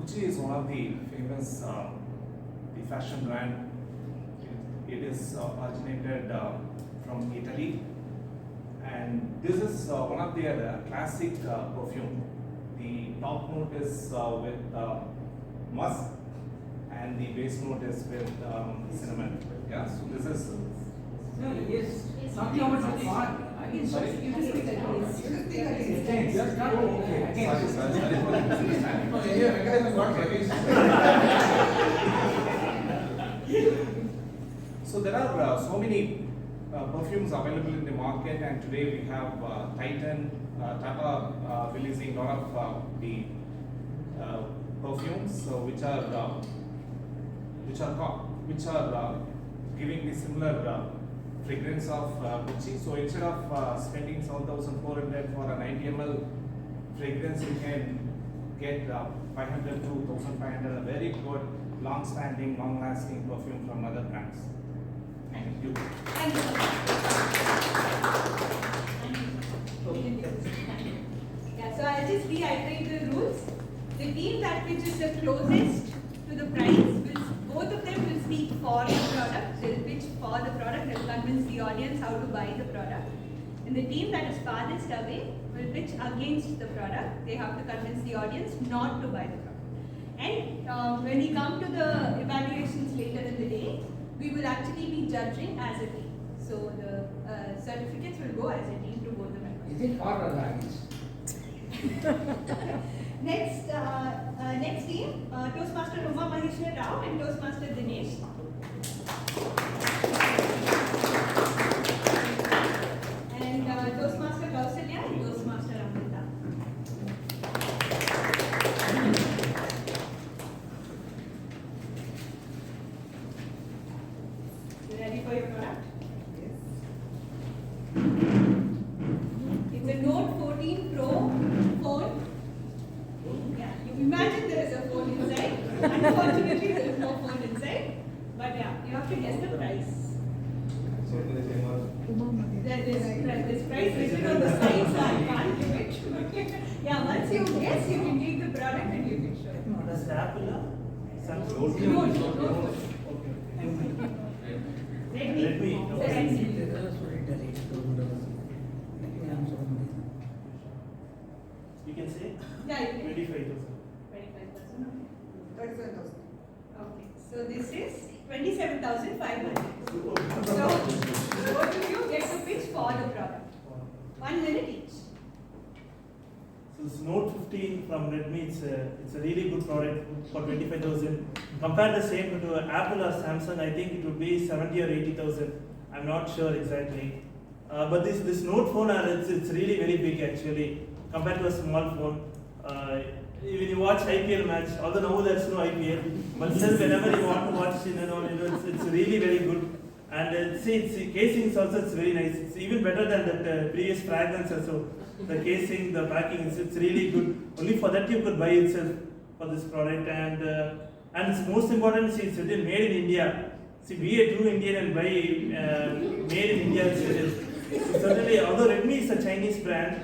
Gucci is one of the famous the fashion brand. It is originated from Italy, and this is one of their classic perfume. The top note is with musk, and the base note is with cinnamon. Yeah, so this is. No, yes, talking about the font. Sorry? You just think that it's. Again, Just not okay. Again. Sorry for the misunderstanding. No, here, mechanism got released. So there are so many perfumes available in the market, and today we have Titan, Tata releasing a lot of the perfumes which are giving the similar fragrance of Gucci. So instead of spending 7,400 for a 90 ml fragrance, you can get 500 to 1,500, a very good, long-standing, long-lasting perfume from other brands. Thank you. Thank you. Yeah, so I'll just reiterate the rules. The team that which is the closest to the price, both of them will speak for the product, they'll pitch for the product, they'll convince the audience how to buy the product. And the team that is farthest away will pitch against the product, they have to convince the audience not to buy the product. And when we come to the evaluations later in the day, we will actually be judging as a team. So the certificates will go as a team to both the members. Is it hot or against? Next team, Toastmaster Uma Maheshwar Rao and Toastmaster Dinesh. And Toastmaster Kausalya and Toastmaster Amrita. You ready for your product? Yes. It's a Note 14 Pro phone. Yeah, you imagine there is a phone inside. Unfortunately, there is no phone inside. But yeah, you have to guess the price. There's price written on the side, so I can't give it. Yeah, once you guess, you can take the product and you can show it. Does the Apple? No. Redmi. So, Redmi. 27,000. Okay, so this is 27,500. So both of you get to pitch for the product. 1 minute each. So this Note 15 from Redmi, it's a really good product for 25,000. Compare the same to Apple or Samsung, I think it would be 70 or 80,000. I'm not sure exactly. But this Note phone, it's really very big actually compared to a small phone. When you watch IPL match, although now there's no IPL, but still whenever you want to watch, it's really very good. And see, its casing also it's very nice. It's even better than the previous fragrance also. The casing, the packing, it's really good. Only for that you could buy itself for this product. And it's most important, see, it's written made in India. See, be a true Indian and buy made in India. So certainly, although Redmi is a Chinese brand,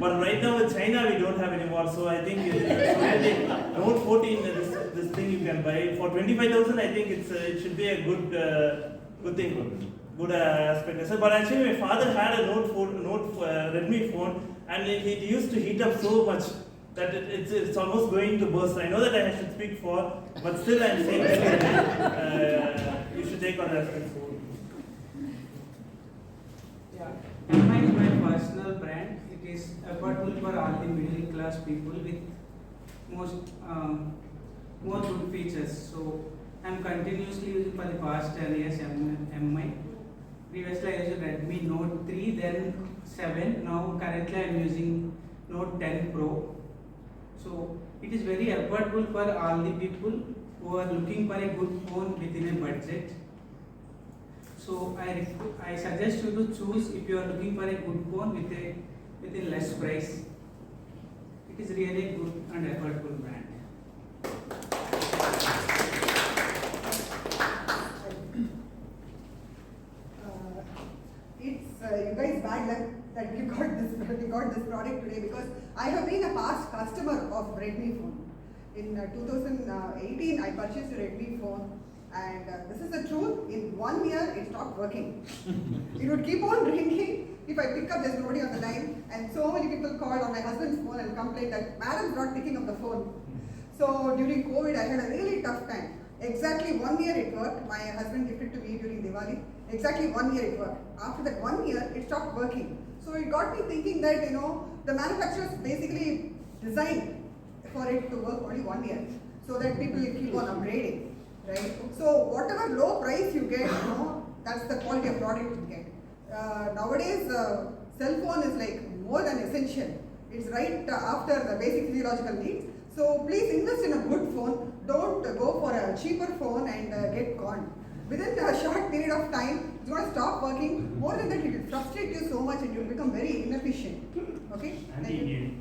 but right now in China we don't have anymore. So I think certainly Note 14, this thing you can buy for 25,000. I think it should be a good thing, good aspect. But actually, my father had a Redmi phone, and it used to heat up so much that it's almost going to burst. I know that I should speak for, but still I'm saying that you should take on that. Yeah, MI is my personal brand. It is affordable for all the middle class people with more good features. So I'm continuously using for the past 10 years MI. Previously I used Redmi Note 3, then 7. Now currently I'm using Note 10 Pro. So it is very affordable for all the people who are looking for a good phone within a budget. So I suggest you to choose if you are looking for a good phone with a less price. It is really a good and affordable brand. You guys bad luck that you got this product today, because I have been a past customer of Redmi phone. In 2018, I purchased a Redmi phone, and this is the truth. In 1 year, it stopped working. It would keep on ringing. If I pick up, there's nobody on the line, and so many people called on my husband's phone and complained that madam's not picking up the phone. So during COVID, I had a really tough time. Exactly 1 year it worked. My husband gifted to me during Diwali. Exactly 1 year it worked. After that 1 year, it stopped working. So it got me thinking that, the manufacturers basically designed for it to work only 1 year, so that people will keep on upgrading, right? So whatever low price you get, that's the quality of product you get. Nowadays, cell phone is like more than essential. It's right after the basic physiological needs. So please invest in a good phone. Don't go for a cheaper phone and get gone. Within a short period of time, it's going to stop working. More than that, it will frustrate you so much and you will become very inefficient. Okay? Thank you.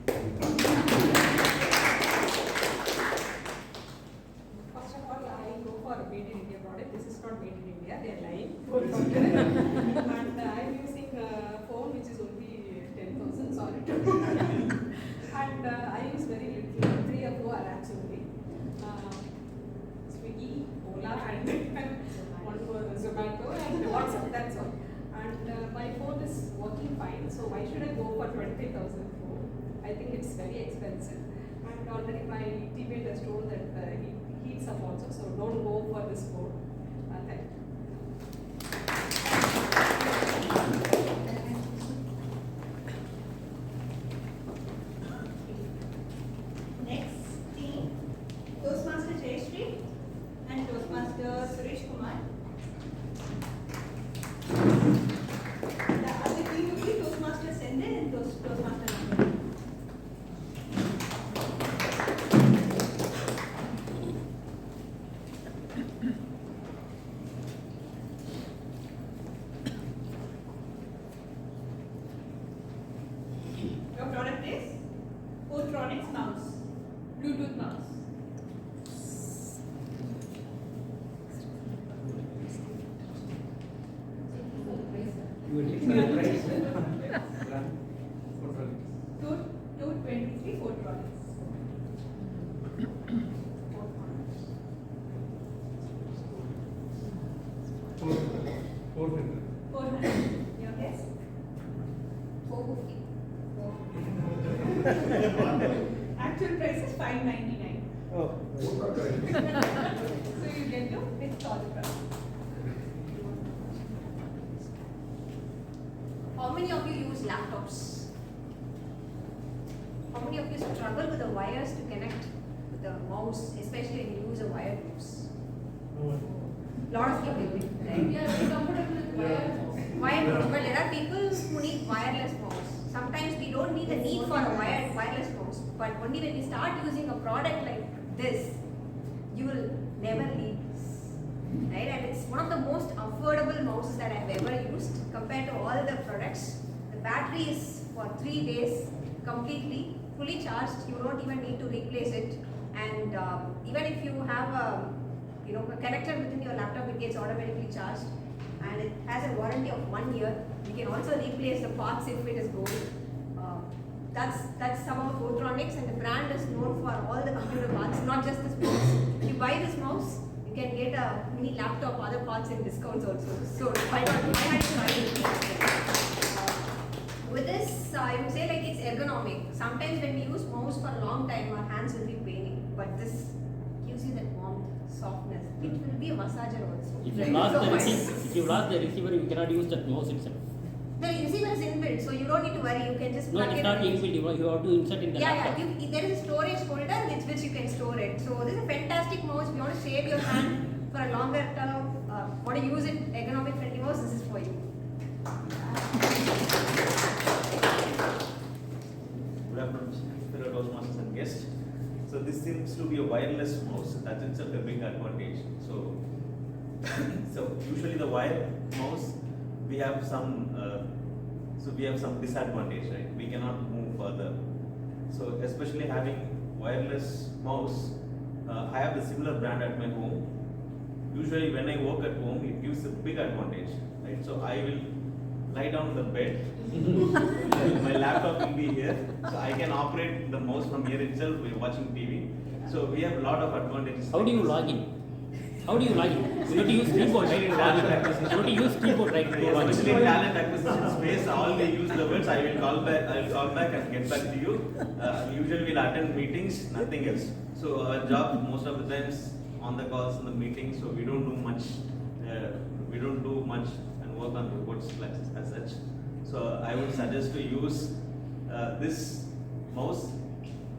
First of all, I go for a made in India product. This is not made in India, they are lying. And I'm using a phone which is only 10,000, sorry. And I use very little, 3 or 4 actually. Swiggy, Ola, and one for Zomato and WhatsApp, that's all. And my phone is working fine, so why should I go for 20,000 phone? I think it's very expensive. And already my teammate has told that he heats up also, so don't go for this phone. Thank you. Next team, Toastmaster Jayashree and Toastmaster Suresh Kumar. The other team will be Toastmaster Senden and Toastmaster Nandini. $599. Oh. So you get to install the product. How many of you use laptops? How many of you struggle with the wires to connect with the mouse, especially when you use a wired mouse? Lot of people, right? We are very comfortable with wired mouse. Wired mouse, but there are people who need wireless mouse. Sometimes we don't need the need for a wireless mouse, but only when you start using a product like this, you will never need this, right? And it's one of the most affordable mouses that I've ever used compared to all the products. The battery is for 3 days completely, fully charged. You don't even need to replace it. And even if you have a connector within your laptop, it gets automatically charged. And it has a warranty of 1 year. You can also replace the parts if it is broken. That's some of Photronics, and the brand is known for all the computer parts, not just this mouse. If you buy this mouse, you can get a mini laptop, other parts in discounts also. So why not try it? With this, I would say like it's ergonomic. Sometimes when we use mouse for a long time, our hands will be paining, but this gives you that warmth, softness. It will be a massager also. If you lost the receiver, you cannot use that mouse itself. The receiver is inbuilt, so you don't need to worry. You can just No, plug it's it not in. inbuilt. You have to insert in the laptop. There is a storage folder with which you can store it. So this is a fantastic mouse. If you want to save your hand for a longer term, want to use it ergonomic friendly mouse, this is for you. Good afternoon, fellow Toastmasters and guests. So this seems to be a wireless mouse. That's itself a big advantage. So, usually the wired mouse, we have some disadvantage, right? We cannot move further. So especially having wireless mouse, I have a similar brand at my home. Usually when I work at home, it gives a big advantage, right? So I will lie down on the bed. My laptop will be here, so I can operate the mouse from here itself while watching TV. So we have a lot of advantages. How do you log in? How do you log in? You need to use keyboard, right? You need to use keyboard, right? Especially in talent acquisition space, all they use the words. I will call back and get back to you. Usually we'll attend meetings, nothing else. So our job most of the times on the calls and the meetings. So we don't do much. And work on reports as such. So I would suggest to use this mouse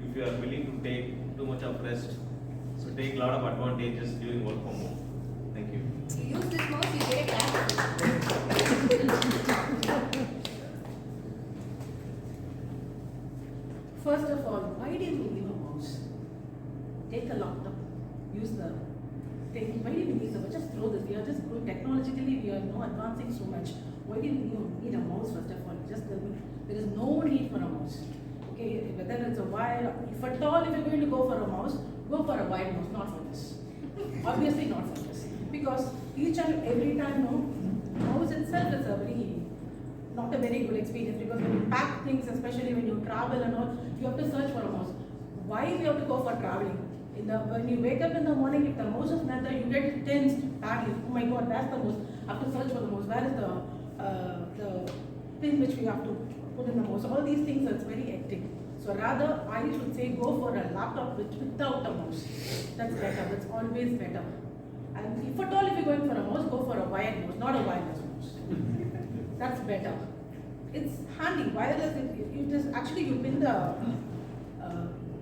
if you are willing to take too much of rest. So take a lot of advantages during work from home. Thank you. You use this mouse, you get a class. First of all, why did we need a mouse? Take a laptop, use the why do we need a mouse? Just throw this. We are just growing technologically, we are not advancing so much. Why do we need a mouse first of all? Just tell me. There is no need for a mouse. Okay, whether it's a wire, if at all if you're going to go for a mouse, go for a wired mouse, not for this. Obviously not for this. Because each and every time, mouse itself is not a very good experience, because when you pack things, especially when you travel and all, you have to search for a mouse. Why we have to go for traveling? When you wake up in the morning, if the mouse is not there, you get tensed badly. Oh my God, that's the mouse. I have to search for the mouse. Where is the thing which we have to put in the mouse? All these things, it's very hectic. So rather, I should say go for a laptop without a mouse. That's better. That's always better. And if at all, if you're going for a mouse, go for a wired mouse, not a wireless mouse. That's better. It's handy. Wireless, it is actually you pin the.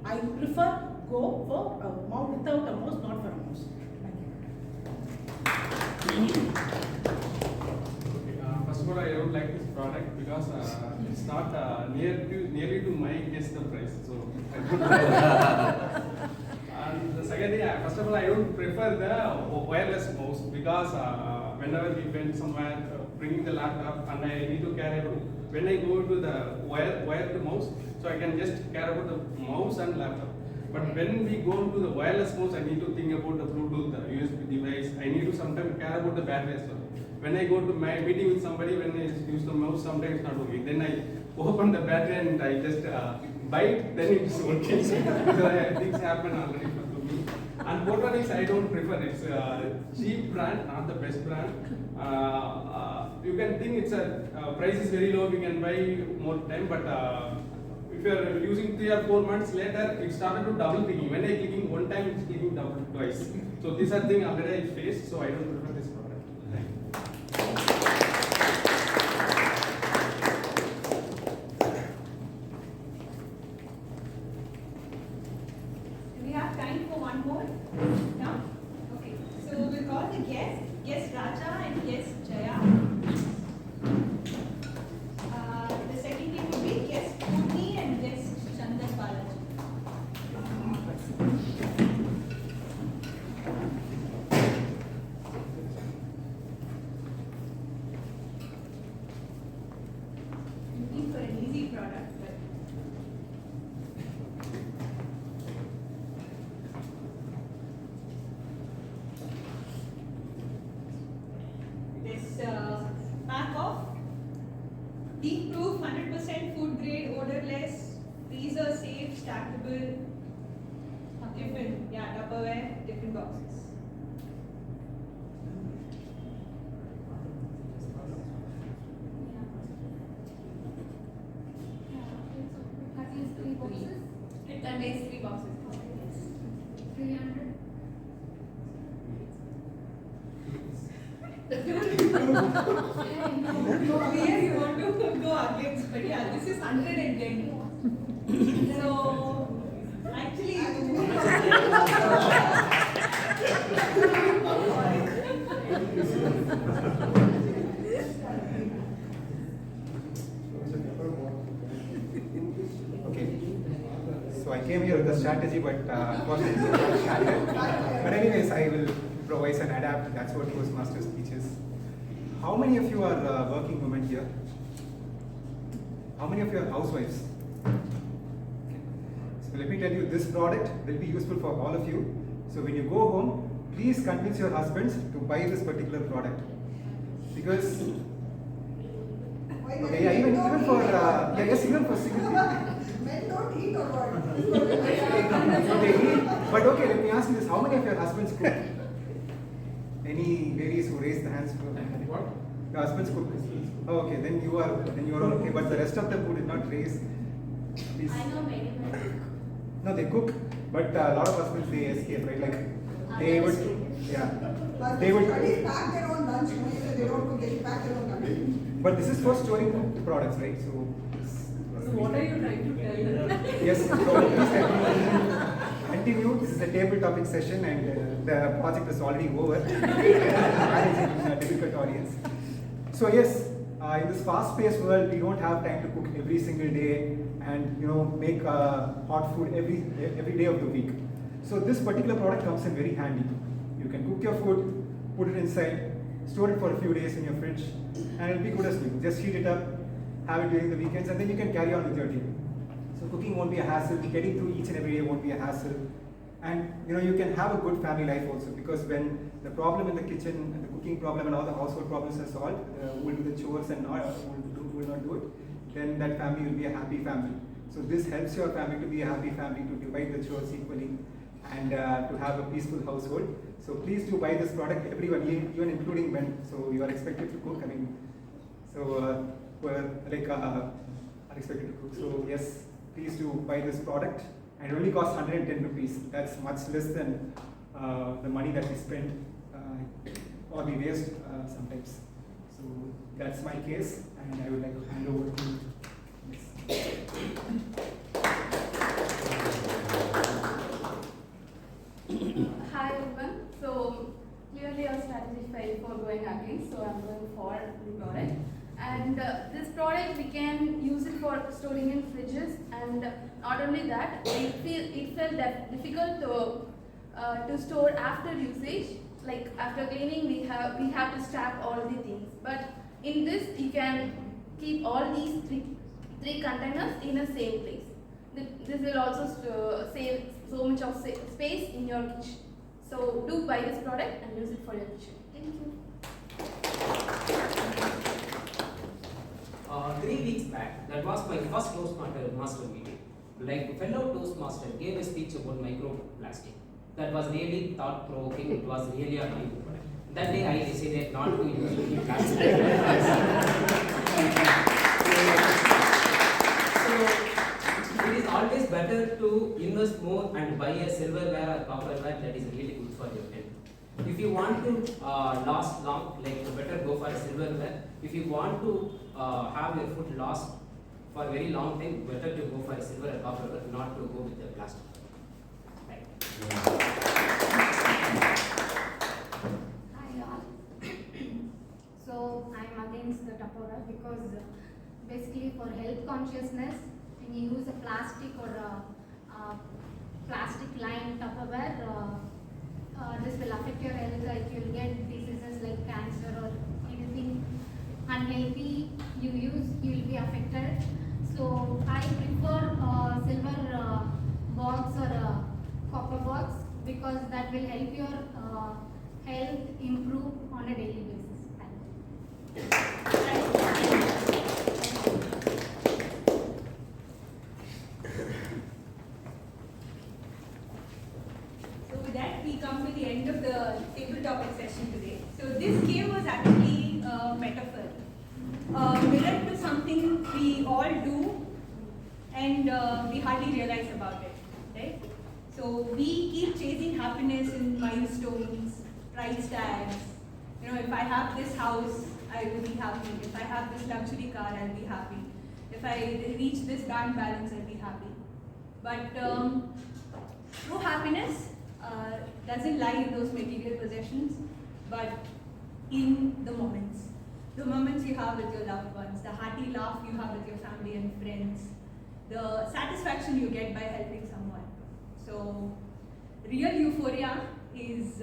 I prefer go for a mouse without a mouse, not for a mouse. Thank you. First of all, I don't like this product because it's not nearly to my guess the price. So I don't and the second thing, first of all, I don't prefer the wireless mouse because whenever we went somewhere, bringing the laptop and I need to carry about. When I go to the wired mouse, so I can just care about the mouse and laptop. But when we go to the wireless mouse, I need to think about the Bluetooth, the USB device. I need to sometimes care about the battery as well. When I go to my meeting with somebody, when I use the mouse, sometimes it's not working. Then I open the battery and I just bite, then it's working. So things happen already to me. And Photronics, I don't prefer. It's a cheap brand, not the best brand. You can think it's a price is very low, we can buy more time, but if you're using 3 or 4 months later, it started to double clicking. When I clicking one time, it's clicking double twice. So these are things already I faced, so I don't prefer this product. Do we have time for one more? No? Okay. So we'll call the guest Raja and guest Jaya. The second team will be guest Purni and guest Chandan Balaji. Looking for an easy product, but this pack of leak proof, 100% food grade, odorless, freezer safe, stackable, different, Tupperware, different boxes. Contains 3 boxes. It contains 3 boxes. 300. Here you want to go against, but yeah, this is 110. So, actually, Okay. So I came here with a strategy, but unfortunately it got shattered. But anyways, I will improvise and adapt. That's what Toastmasters teaches. How many of you are working women here? How many of you are housewives? Okay. So let me tell you, this product will be useful for all of you. So when you go home, please convince your husbands to buy this particular product. Because okay, yeah, even for even for single people. Men don't eat or what? They eat, but okay, let me ask you this: how many of your husbands cook? Any ladies who raise the hands for what? Your husbands cook. Oh, okay, then you are okay. But the rest of them who did not raise, please. I know many men. No, they cook, but a lot of husbands they escape, right? Like they would, But they would. studies pack their own lunch. No, they don't cook. They pack their own lunch. But this is for storing products, right? So. So what are you trying to tell them? Yes, so please continue. This is a table topic session and the project is already over. Managing a difficult audience. So yes, in this fast-paced world, we don't have time to cook every single day and make hot food every day of the week. So this particular product comes in very handy. You can cook your food, put it inside, store it for a few days in your fridge, and it'll be good as new. Just heat it up, have it during the weekends, and then you can carry on with your day. So cooking won't be a hassle, getting through each and every day won't be a hassle. And you can have a good family life also, because when the problem in the kitchen and the cooking problem and all the household problems are solved, who will do the chores and who will not do it, then that family will be a happy family. So this helps your family to be a happy family, to divide the chores equally, and to have a peaceful household. So please do buy this product, everyone, even including men. So you are expected to cook, are expected to cook. So yes, please do buy this product, and it only costs 110 rupees. That's much less than the money that we spend or we waste sometimes. So that's my case, and I would like to hand over to Hi everyone. So clearly our strategy failed for going against, so I'm going for the product. And this product we can use it for storing in fridges, and not only that, it felt difficult to store after usage. Like after cleaning, we have to stack all the things. But in this, you can keep all these three containers in the same place. This will also save so much of space in your kitchen. So do buy this product and use it for your kitchen. Thank you. 3 weeks back, that was my first Toastmaster meeting. Like fellow Toastmaster gave a speech about microplastic. That was really thought-provoking. It was really a new product. That day I decided not to use any plastic. So always better to invest more and buy a silverware or copperware that is really good for your health. If you want to last long, like better go for a silverware. If you want to have your food last for a very long time, better to go for a silver or copperware, not to go with the plastic. Right. Hi all. So I'm against the Tupperware because basically for health consciousness, when you use a plastic or a plastic lined Tupperware, this will affect your health. Like you'll get diseases like cancer or anything unhealthy you use, you'll be affected. So I prefer silver box or copper box because that will help your health improve on a daily basis. So with that, we come to the end of the table topic session today. So this game was actually a metaphor, mirrored to something we all do and we hardly realize about it, right? So we keep chasing happiness in milestones, price tags. You know, if I have this house, I will be happy. If I have this luxury car, I'll be happy. If I reach this bank balance, I'll be happy. But true happiness doesn't lie in those material possessions, but in the moments. The moments you have with your loved ones, the hearty laugh you have with your family and friends, the satisfaction you get by helping someone. So, real euphoria is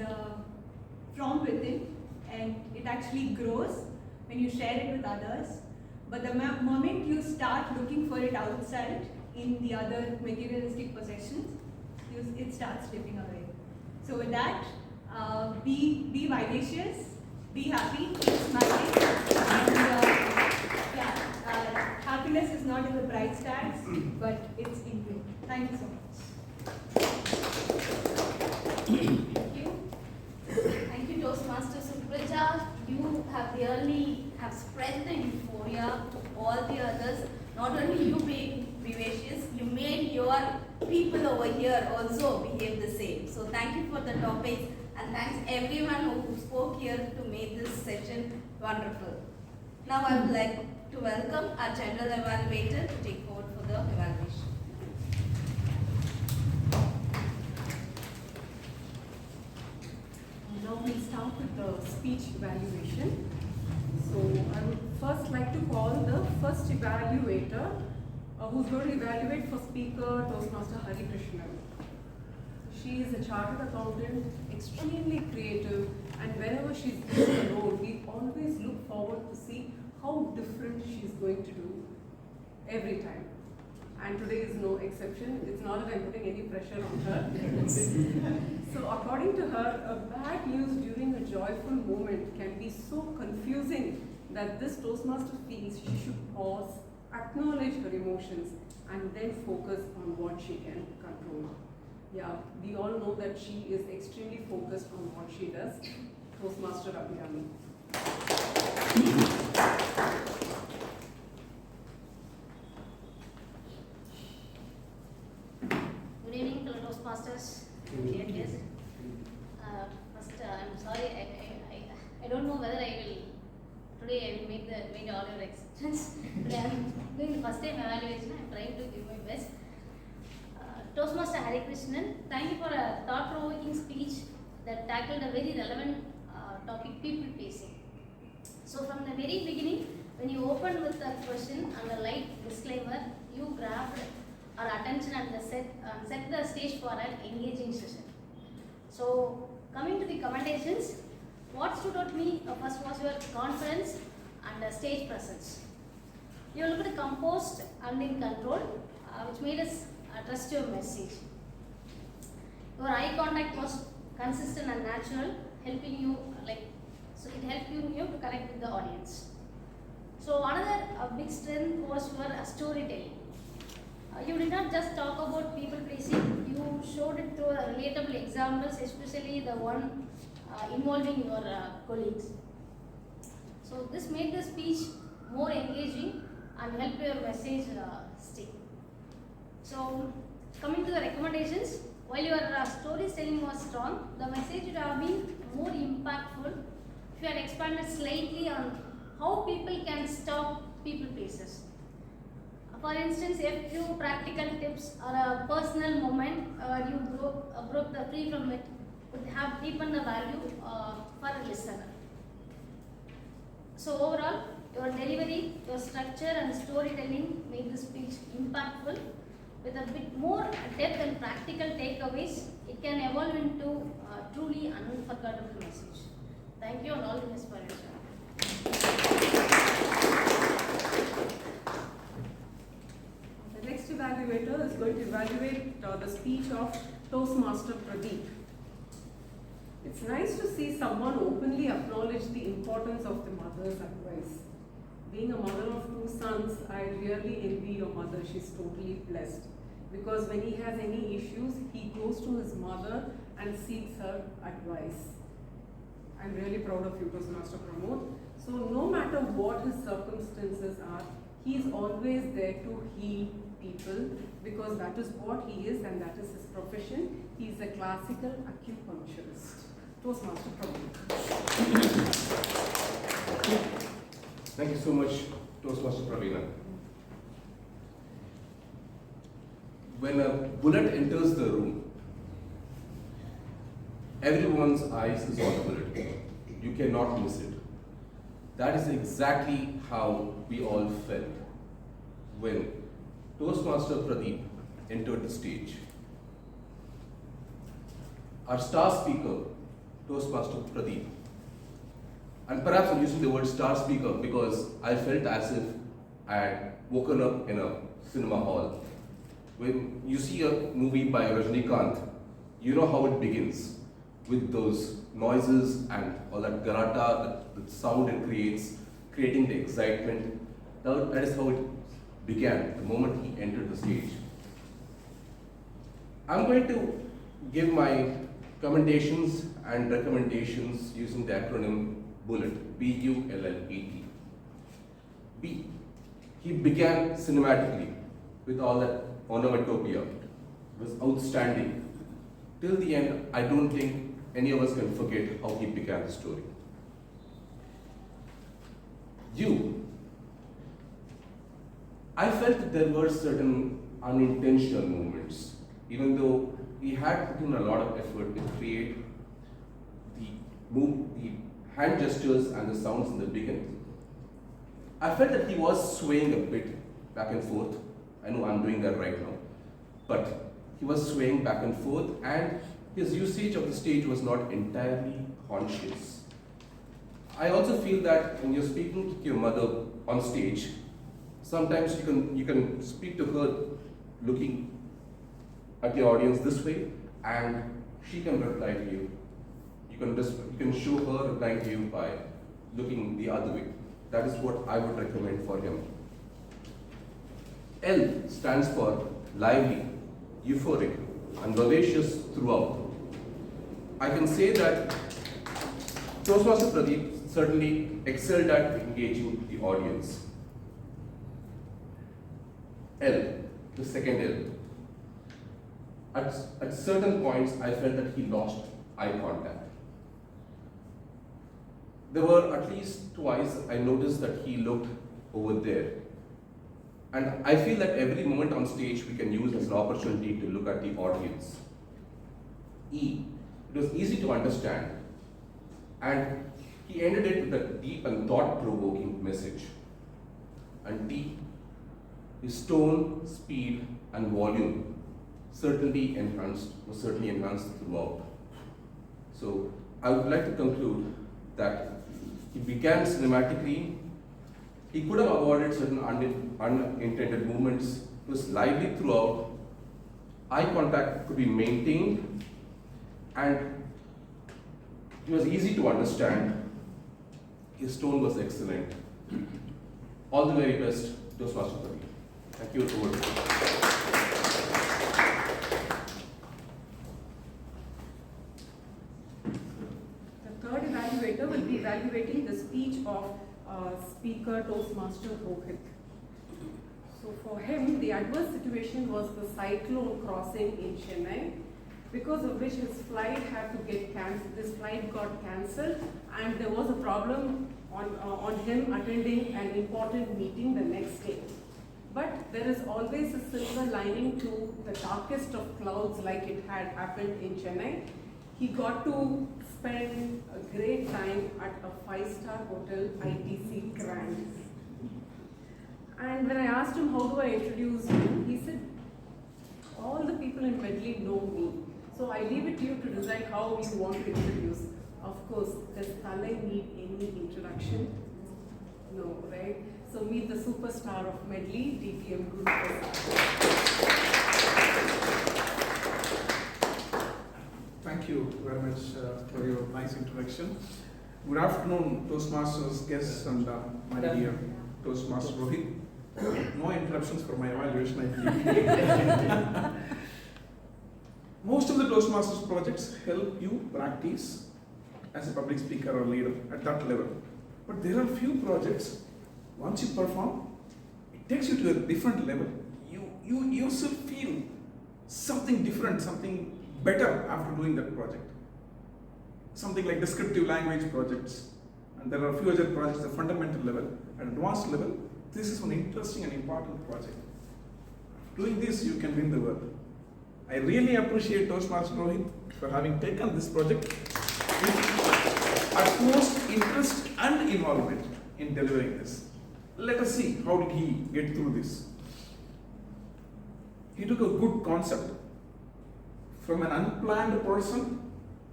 from within, and it actually grows when you share it with others. But the moment you start looking for it outside in the other materialistic possessions, it starts slipping away. So with that, be vivacious, be happy, keep smiling, and happiness is not in the price tags, but it's in you. Thank you so much. Thank you. Thank you, Toastmasters. Suprija, you have really spread the euphoria to all the others. Not only you being vivacious, you made your people over here also behave the same. So thank you for the topics, and thanks everyone who spoke here to make this session wonderful. Now I would like to welcome our general evaluator to take forward for the evaluation. Now we start with the speech evaluation. So I would first like to call the first evaluator who's going to evaluate for speaker Toastmaster Hari Krishnan. She is a chartered accountant, extremely creative, and whenever she's given a role, we always look forward to see how different she's going to do every time. And today is no exception. It's not that I'm putting any pressure on her. So according to her, a bad news during a joyful moment can be so confusing that this Toastmaster feels she should pause, acknowledge her emotions, and then focus on what she can control. Yeah, we all know that she is extremely focused on what she does. Toastmaster Abhirami. Good evening, fellow Toastmasters. Dear guests. First, I'm sorry, I don't know whether today I will meet all your acceptance. Today I'm doing the first time evaluation. I'm trying to give my best. Toastmaster Hari Krishnan, thank you for a thought-provoking speech that tackled a very relevant topic, people facing. So from the very beginning, when you opened with that question and a light disclaimer, you grabbed our attention and set the stage for an engaging session. So coming to the commendations, what stood out to me first was your confidence and stage presence. You looked composed and in control, which made us trust your message. Your eye contact was consistent and natural, helping you so it helped you to connect with the audience. So another big strength was your storytelling. You did not just talk about people pleasing, you showed it through relatable examples, especially the one involving your colleagues. So this made the speech more engaging and helped your message stick. So coming to the recommendations, while your storytelling was strong, the message would have been more impactful if you had expanded slightly on how people can stop people places. For instance, a few practical tips or a personal moment you broke the free from it would have deepened the value for a listener. So overall, your delivery, your structure and storytelling made the speech impactful. With a bit more depth and practical takeaways, it can evolve into a truly unforgettable message. Thank you and all the best for your job. The next evaluator is going to evaluate the speech of Toastmaster Pradeep. It's nice to see someone openly acknowledge the importance of the mother's advice. Being a mother of 2 sons, I really envy your mother. She's totally blessed. Because when he has any issues, he goes to his mother and seeks her advice. I'm really proud of you, Toastmaster Pramod. So no matter what his circumstances are, he is always there to heal people because that is what he is and that is his profession. He is a classical acupuncturist. Toastmaster Pramod. Thank you so much, Toastmaster Praveena. When a bullet enters the room, everyone's eyes is on the bullet. You cannot miss it. That is exactly how we all felt when Toastmaster Pradeep entered the stage. Our star speaker, Toastmaster Pradeep, and perhaps I'm using the word star speaker because I felt as if I had woken up in a cinema hall. When you see a movie by Rajnikant, you know how it begins with those noises and all that garata, that sound it creates, creating the excitement. That is how it began the moment he entered the stage. I'm going to give my commendations and recommendations using the acronym BULLET, B-U-L-L-E-T. B, he began cinematically with all that onomatopoeia. It was outstanding. Till the end, I don't think any of us can forget how he began the story. U, I felt that there were certain unintentional movements, even though he had put in a lot of effort to create the hand gestures and the sounds in the beginning. I felt that he was swaying a bit back and forth. I know I'm doing that right now. But he was swaying back and forth and his usage of the stage was not entirely conscious. I also feel that when you're speaking to your mother on stage, sometimes you can speak to her looking at the audience this way and she can reply to you. You can show her replying to you by looking the other way. That is what I would recommend for him. L stands for lively, euphoric, and vivacious throughout. I can say that Toastmaster Pradeep certainly excelled at engaging the audience. L, the second L. At certain points, I felt that he lost eye contact. There were at least twice I noticed that he looked over there. And I feel that every moment on stage we can use as an opportunity to look at the audience. E, it was easy to understand. And he ended it with a deep and thought-provoking message. And T, his tone, speed, and volume was certainly enhanced throughout. So I would like to conclude that he began cinematically. He could have avoided certain unintended movements. It was lively throughout. Eye contact could be maintained, and it was easy to understand. His tone was excellent. All the very best, Toastmaster Pradeep. Thank you. Over. The third evaluator will be evaluating the speech of Speaker Toastmaster Rohit. So for him, the adverse situation was the cyclone crossing in Chennai, because of which his flight had to get cancelled. This flight got cancelled, and there was a problem on him attending an important meeting the next day. But there is always a silver lining to the darkest of clouds, like it had happened in Chennai. He got to spend a great time at a 5-star hotel, ITC Grand. And when I asked him, how do I introduce you? He said, all the people in Medley know me. So I leave it to you to decide how you want to introduce. Of course, does Thalai need any introduction? No, right? So meet the superstar of Medley, DTM Guru Prasad. Thank you very much for your nice introduction. Good afternoon, Toastmasters guests and my dear Toastmaster Rohit. No interruptions for my evaluation, I believe. Most of the Toastmasters projects help you practice as a public speaker or leader at that level. But there are few projects, once you perform, it takes you to a different level. You yourself feel something different, something better after doing that project. Something like descriptive language projects. And there are a few other projects at the fundamental level. At advanced level, this is an interesting and important project. Doing this, you can win the world. I really appreciate Toastmaster Rohit for having taken this project with utmost interest and involvement in delivering this. Let us see how did he get through this. He took a good concept from an unplanned person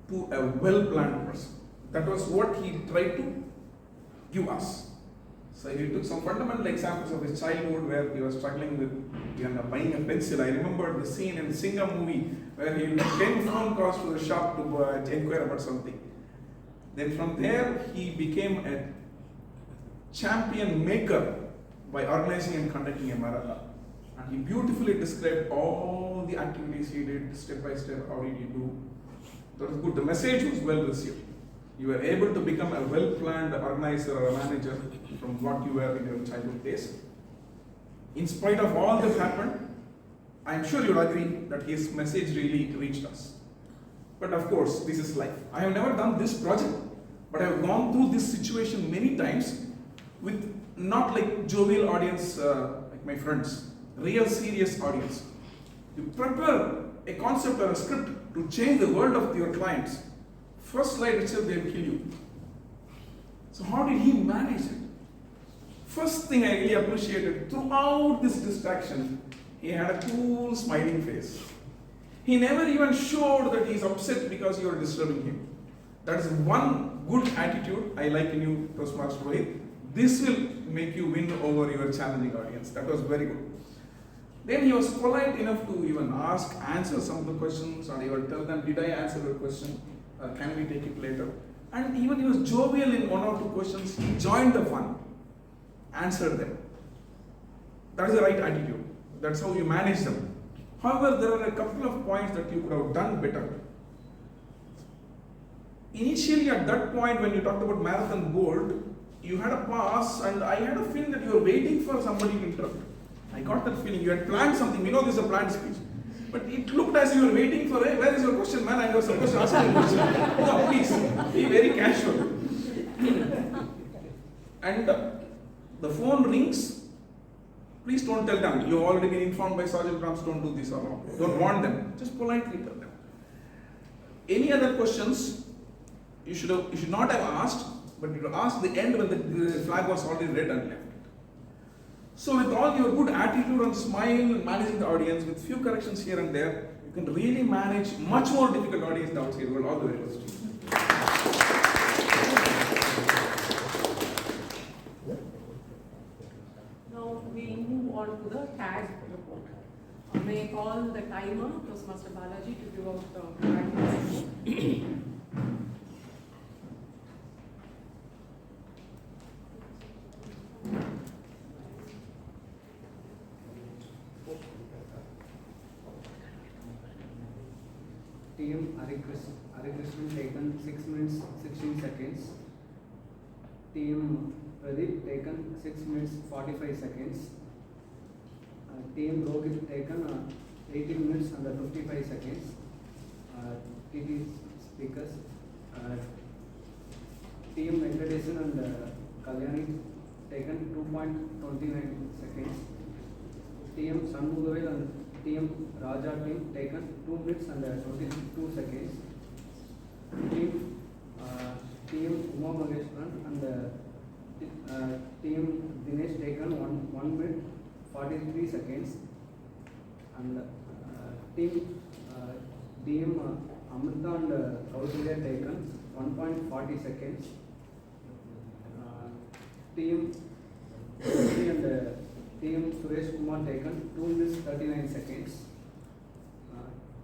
to a well-planned person. That was what he tried to give us. So he took some fundamental examples of his childhood where he was struggling with buying a pencil. I remember the scene in Singham movie where he made 10 phone calls to the shop to inquire about something. Then from there he became a champion maker by organizing and conducting a marathon. And he beautifully described all the activities he did step by step. How did he do? That was good. The message was well received. You were able to become a well-planned organizer or a manager from what you were in your childhood days. In spite of all that happened, I am sure you'll agree that his message really reached us. But of course, this is life. I have never done this project, but I have gone through this situation many times with not like jovial audience like my friends, real serious audience. You prepare a concept or a script to change the world of your clients. First slide itself, they will kill you. So how did he manage it? First thing I really appreciated, throughout this distraction, he had a cool smiling face. He never even showed that he is upset because you are disturbing him. That is one good attitude I like in you, Toastmaster Rohit. This will make you win over your challenging audience. That was very good. Then he was polite enough to even answer some of the questions, and he would tell them, did I answer your question? Can we take it later? And even he was jovial in one or two questions. He joined the fun, answered them. That is the right attitude. That's how you manage them. However, there are a couple of points that you could have done better. Initially, at that point, when you talked about Marathon Gold, you had a pause, and I had a feeling that you were waiting for somebody to interrupt. I got that feeling. You had planned something. We know this is a planned speech. But it looked as if you were waiting for a, where is your question, man? I was supposed to ask you a question. No, please, be very casual. And the phone rings. Please don't tell them. You've already been informed by Sergeant Rams, don't do this or not. Don't warn them. Just politely tell them. Any other questions, you should not have asked, but you asked the end when the flag was already red and left. So with all your good attitude and smile, managing the audience with few corrections here and there, you can really manage much more difficult audience outside world. All the very best. Now we move on to the tag report. May I call the timer, Toastmaster Balaji, to give out the tag report. Team Arikrishnan taken 6 minutes 16 seconds. Team Pradeep taken 6 minutes 45 seconds. Team Rohit taken 18 minutes and 55 seconds. TT speakers. Team Venkateshan and Kalyani taken 2.29 seconds. Team Shanmugavel and Team Raja team taken 2 minutes and 22 seconds. Team Uma Maheshwaran and Team Dinesh taken 1 minute 43 seconds. And Team Amrita and Kausalya taken 1.40 seconds. Team Rishi and Team Suresh Kumar taken 2 minutes 39 seconds.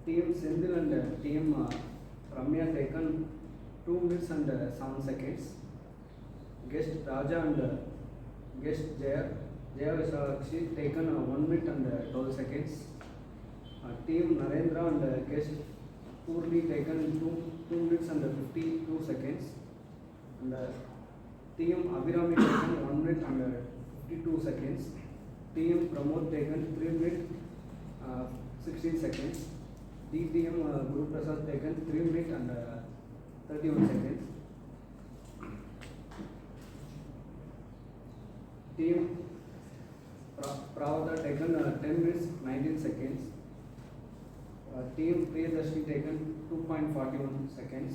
Team Sindhil and Team Ramya taken 2 minutes and 7 seconds. Guest Raja and guest Jaya Vishalakshi taken 1 minute and 12 seconds. Team Narendra and guest Purli taken 2 minutes and 52 seconds. And Team Abhirami taken 1 minute and 52 seconds. Team Pramod taken 3 minutes 16 seconds. DTM Guru Prasad taken 3 minutes and 31 seconds. Team Pravada taken 10 minutes 19 seconds. Team Priyadarshini taken 2.41 seconds.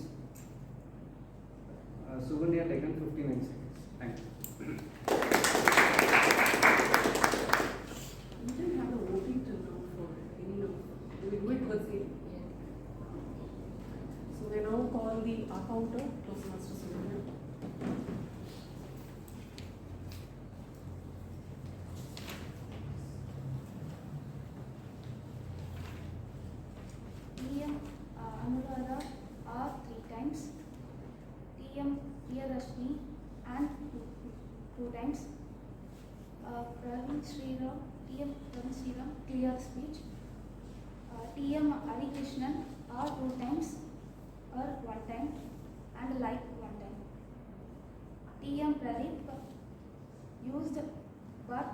Sugandhya taken 59 seconds. Thank you. We didn't have a voting till now for any of them. We will do it towards the end. So we now call the accountant, Toastmaster Sugandhya. TM Anuradha R 3 times, TM Priyadarshini and 2 times, Praveen Sriram, TM Praveen Sriram clear speech, TM Hari Krishnan R 2 times or 1 time and like 1 time. TM Pradeep used but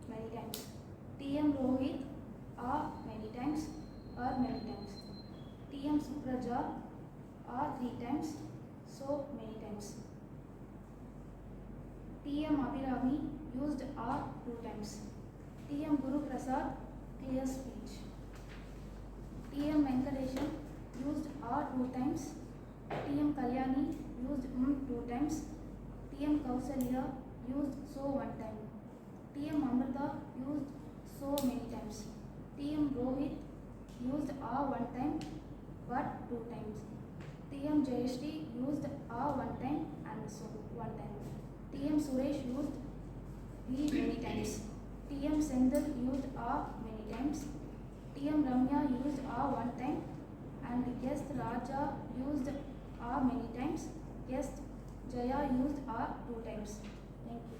many times. TM Rohit R many times or many times. TM Supraja R 3 times, so many times. TM Abhirami used R 2 times. TM Guru Prasad clear speech. TM Venkateshan used R 2 times. TM Kalyani used 2 times. TM Kausalya used so 1 time. TM Amrita used so many times. TM Rohit used R 1 time but 2 times. TM Jayashri used R 1 time and so 1 time. TM Suresh used V many times. TM Sendhil used R many times. TM Ramya used R 1 time and guest Raja used R many times. Guest Jaya used R 2 times. Thank you.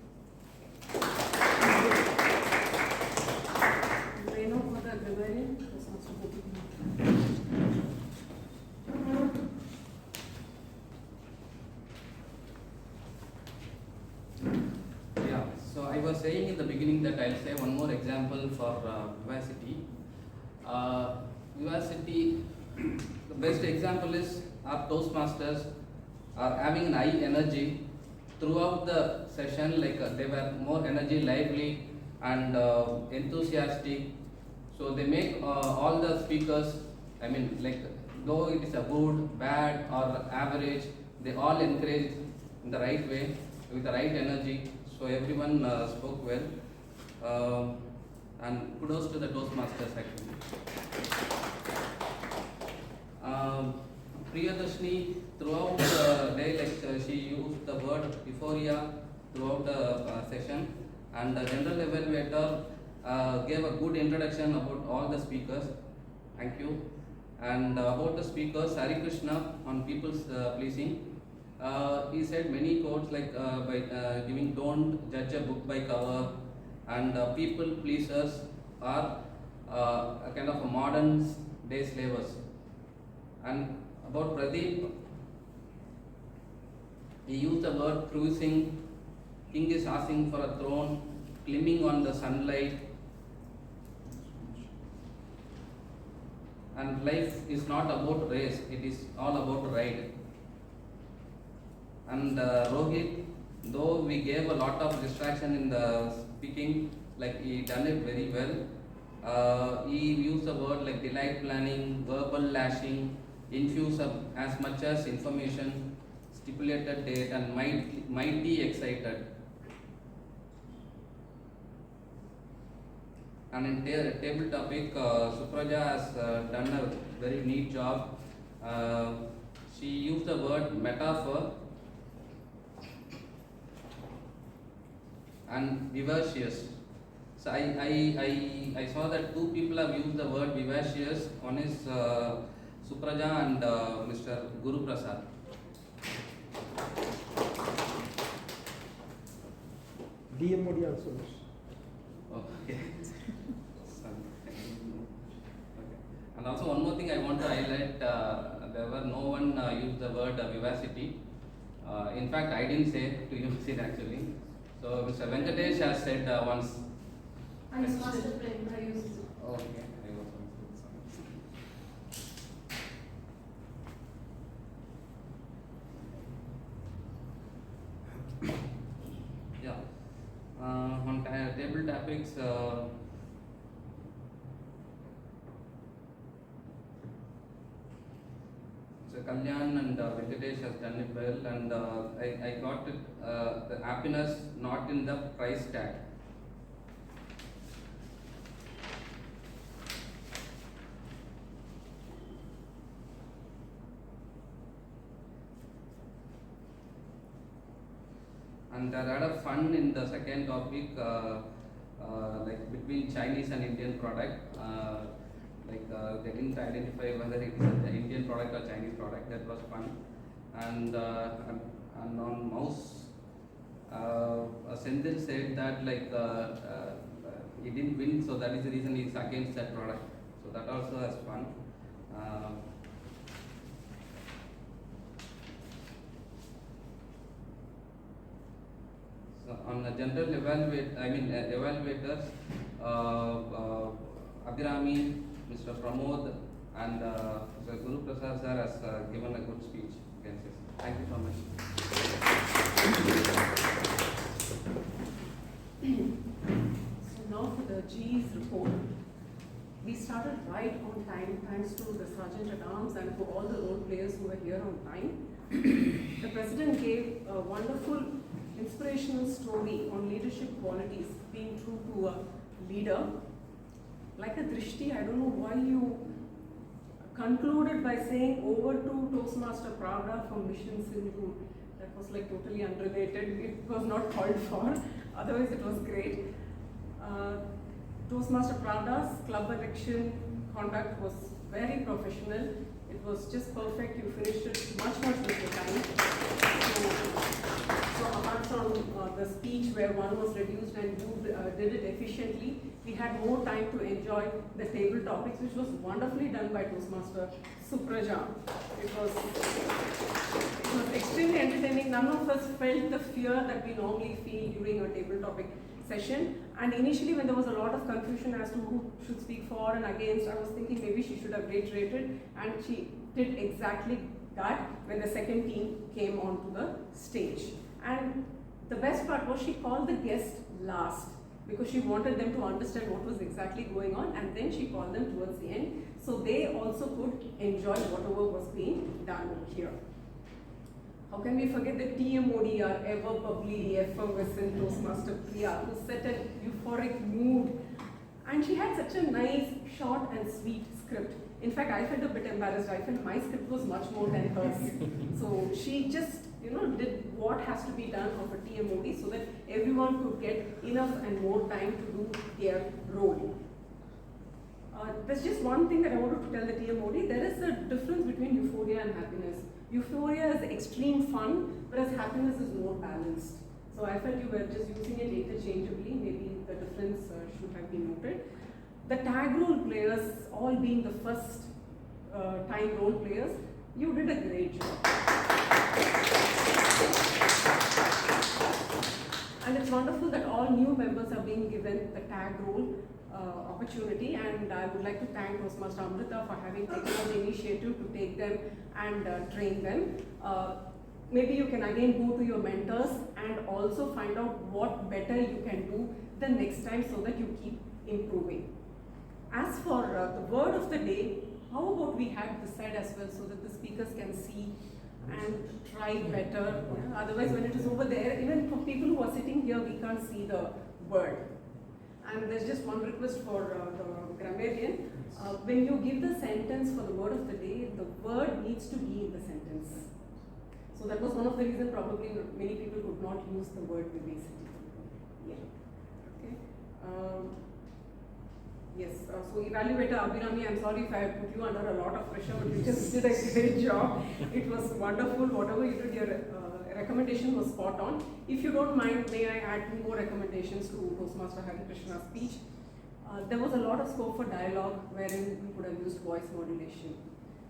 Reno for the Gregorian, Toastmaster Gopi. Yeah, so I was saying in the beginning that I'll say one more example for Vivacity. Vivacity, the best example is our Toastmasters are having an high energy throughout the session, like they were more energy, lively and enthusiastic. So they make all the speakers, I mean, like though it is a good, bad or average, they all encourage in the right way with the right energy. So everyone spoke well, and kudos to the Toastmasters actually. Priyadarshini throughout the day, like she used the word euphoria throughout the session, and the general evaluator gave a good introduction about all the speakers. Thank you. And about the speakers, Hari Krishna on people's pleasing. He said many quotes like by giving don't judge a book by cover, and people pleasers are a kind of a modern day slavers. And about Pradeep, he used the word cruising, king is asking for a throne, climbing on the sunlight, and life is not about race, it is all about ride. And Rohit, though we gave a lot of distraction in the speaking, like he done it very well. He used the word like delight planning, verbal lashing, infuse of as much as information, stipulated date, and mighty excited. And in table topic, Supraja has done a very neat job. She used the word metaphor and vivacious. So I saw that two people have used the word vivacious. One is Supraja and Mr. Guru Prasad. DMOD also. Okay. And also one more thing I want to highlight, no one used the word vivacity. In fact, I didn't say to use it actually. So Mr. Venkatesh has said once. I used it. I used it. Okay. Yeah. On table topics, so Kalyan and Venkatesh has done it well, and I got it, the happiness not in the price tag. And there are a lot of fun in the second topic, like between Chinese and Indian product. They didn't identify whether it is an Indian product or Chinese product. That was fun. And on mouse, Sendil said that he didn't win, so that is the reason he's against that product. So that also has fun. So on the general evaluators, Abhirami, Mr. Pramod, and Mr. Guru Prasad sir has given a good speech. You can say. Thank you so much. So now for the GE's report. We started right on time thanks to the Sergeant at Arms and for all the role players who were here on time. The President gave a wonderful inspirational story on leadership qualities, being true to a leader. Like a drishti, I don't know why you concluded by saying over to Toastmaster Pravda from Mission Sindhu. That was like totally unrelated. It was not called for. Otherwise, it was great. Toastmaster Pravda's club election conduct was very professional. It was just perfect. You finished it much before time. So apart from the speech where one was reduced and you did it efficiently, we had more time to enjoy the table topics, which was wonderfully done by Toastmaster Supraja. It was extremely entertaining. None of us felt the fear that we normally feel during a table topic session. And initially when there was a lot of confusion as to who should speak for and against, I was thinking maybe she should have reiterated, and she did exactly that when the second team came onto the stage. And the best part was she called the guests last because she wanted them to understand what was exactly going on, and then she called them towards the end so they also could enjoy whatever was being done here. How can we forget the TMOD, our ever bubbly, effervescent Toastmaster Priya, who set a euphoric mood, and she had such a nice, short and sweet script. In fact, I felt a bit embarrassed. I felt my script was much more than hers. So she just, did what has to be done of a TMOD so that everyone could get enough and more time to do their role. There's just one thing that I wanted to tell the TMOD. There is a difference between euphoria and happiness. Euphoria is extreme fun, whereas happiness is more balanced. So I felt you were just using it interchangeably. Maybe the difference should have been noted. The tag role players, all being the first time role players, you did a great job. And it's wonderful that all new members are being given the tag role. opportunity, and I would like to thank Toastmaster Amrita for having taken on the initiative to take them and train them. Maybe you can again go to your mentors and also find out what better you can do the next time so that you keep improving. As for the word of the day, how about we have this side as well so that the speakers can see and try better. Yeah? Otherwise, when it is over there, even for people who are sitting here, we can't see the word. And there's just one request for the grammarian. When you give the sentence for the word of the day, the word needs to be in the sentence. So that was one of the reasons probably many people could not use the word vivacity. Yeah. Okay. Yes, so evaluator Abhinami, I'm sorry if I put you under a lot of pressure, but you just did a great job. It was wonderful. Whatever you did, your recommendation was spot on. If you don't mind, may I add 2 more recommendations to Toastmaster Hari Krishna's speech? There was a lot of scope for dialogue wherein we could have used voice modulation.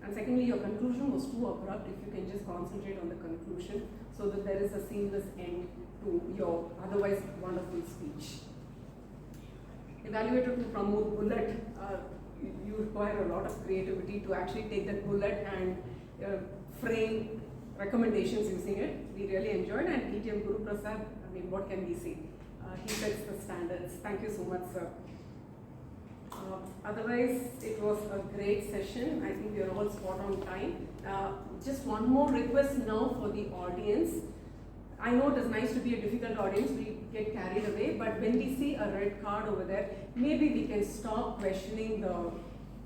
And secondly, your conclusion was too abrupt. If you can just concentrate on the conclusion so that there is a seamless end to your otherwise wonderful speech. Evaluator to promote bullet, you require a lot of creativity to actually take that bullet and frame recommendations using it. We really enjoyed, and PTM Guru Prasad, I mean, what can we say? He sets the standards. Thank you so much, sir. Otherwise, it was a great session. I think we are all spot on time. Just one more request now for the audience. I know it is nice to be a difficult audience, we get carried away, but when we see a red card over there, maybe we can stop questioning the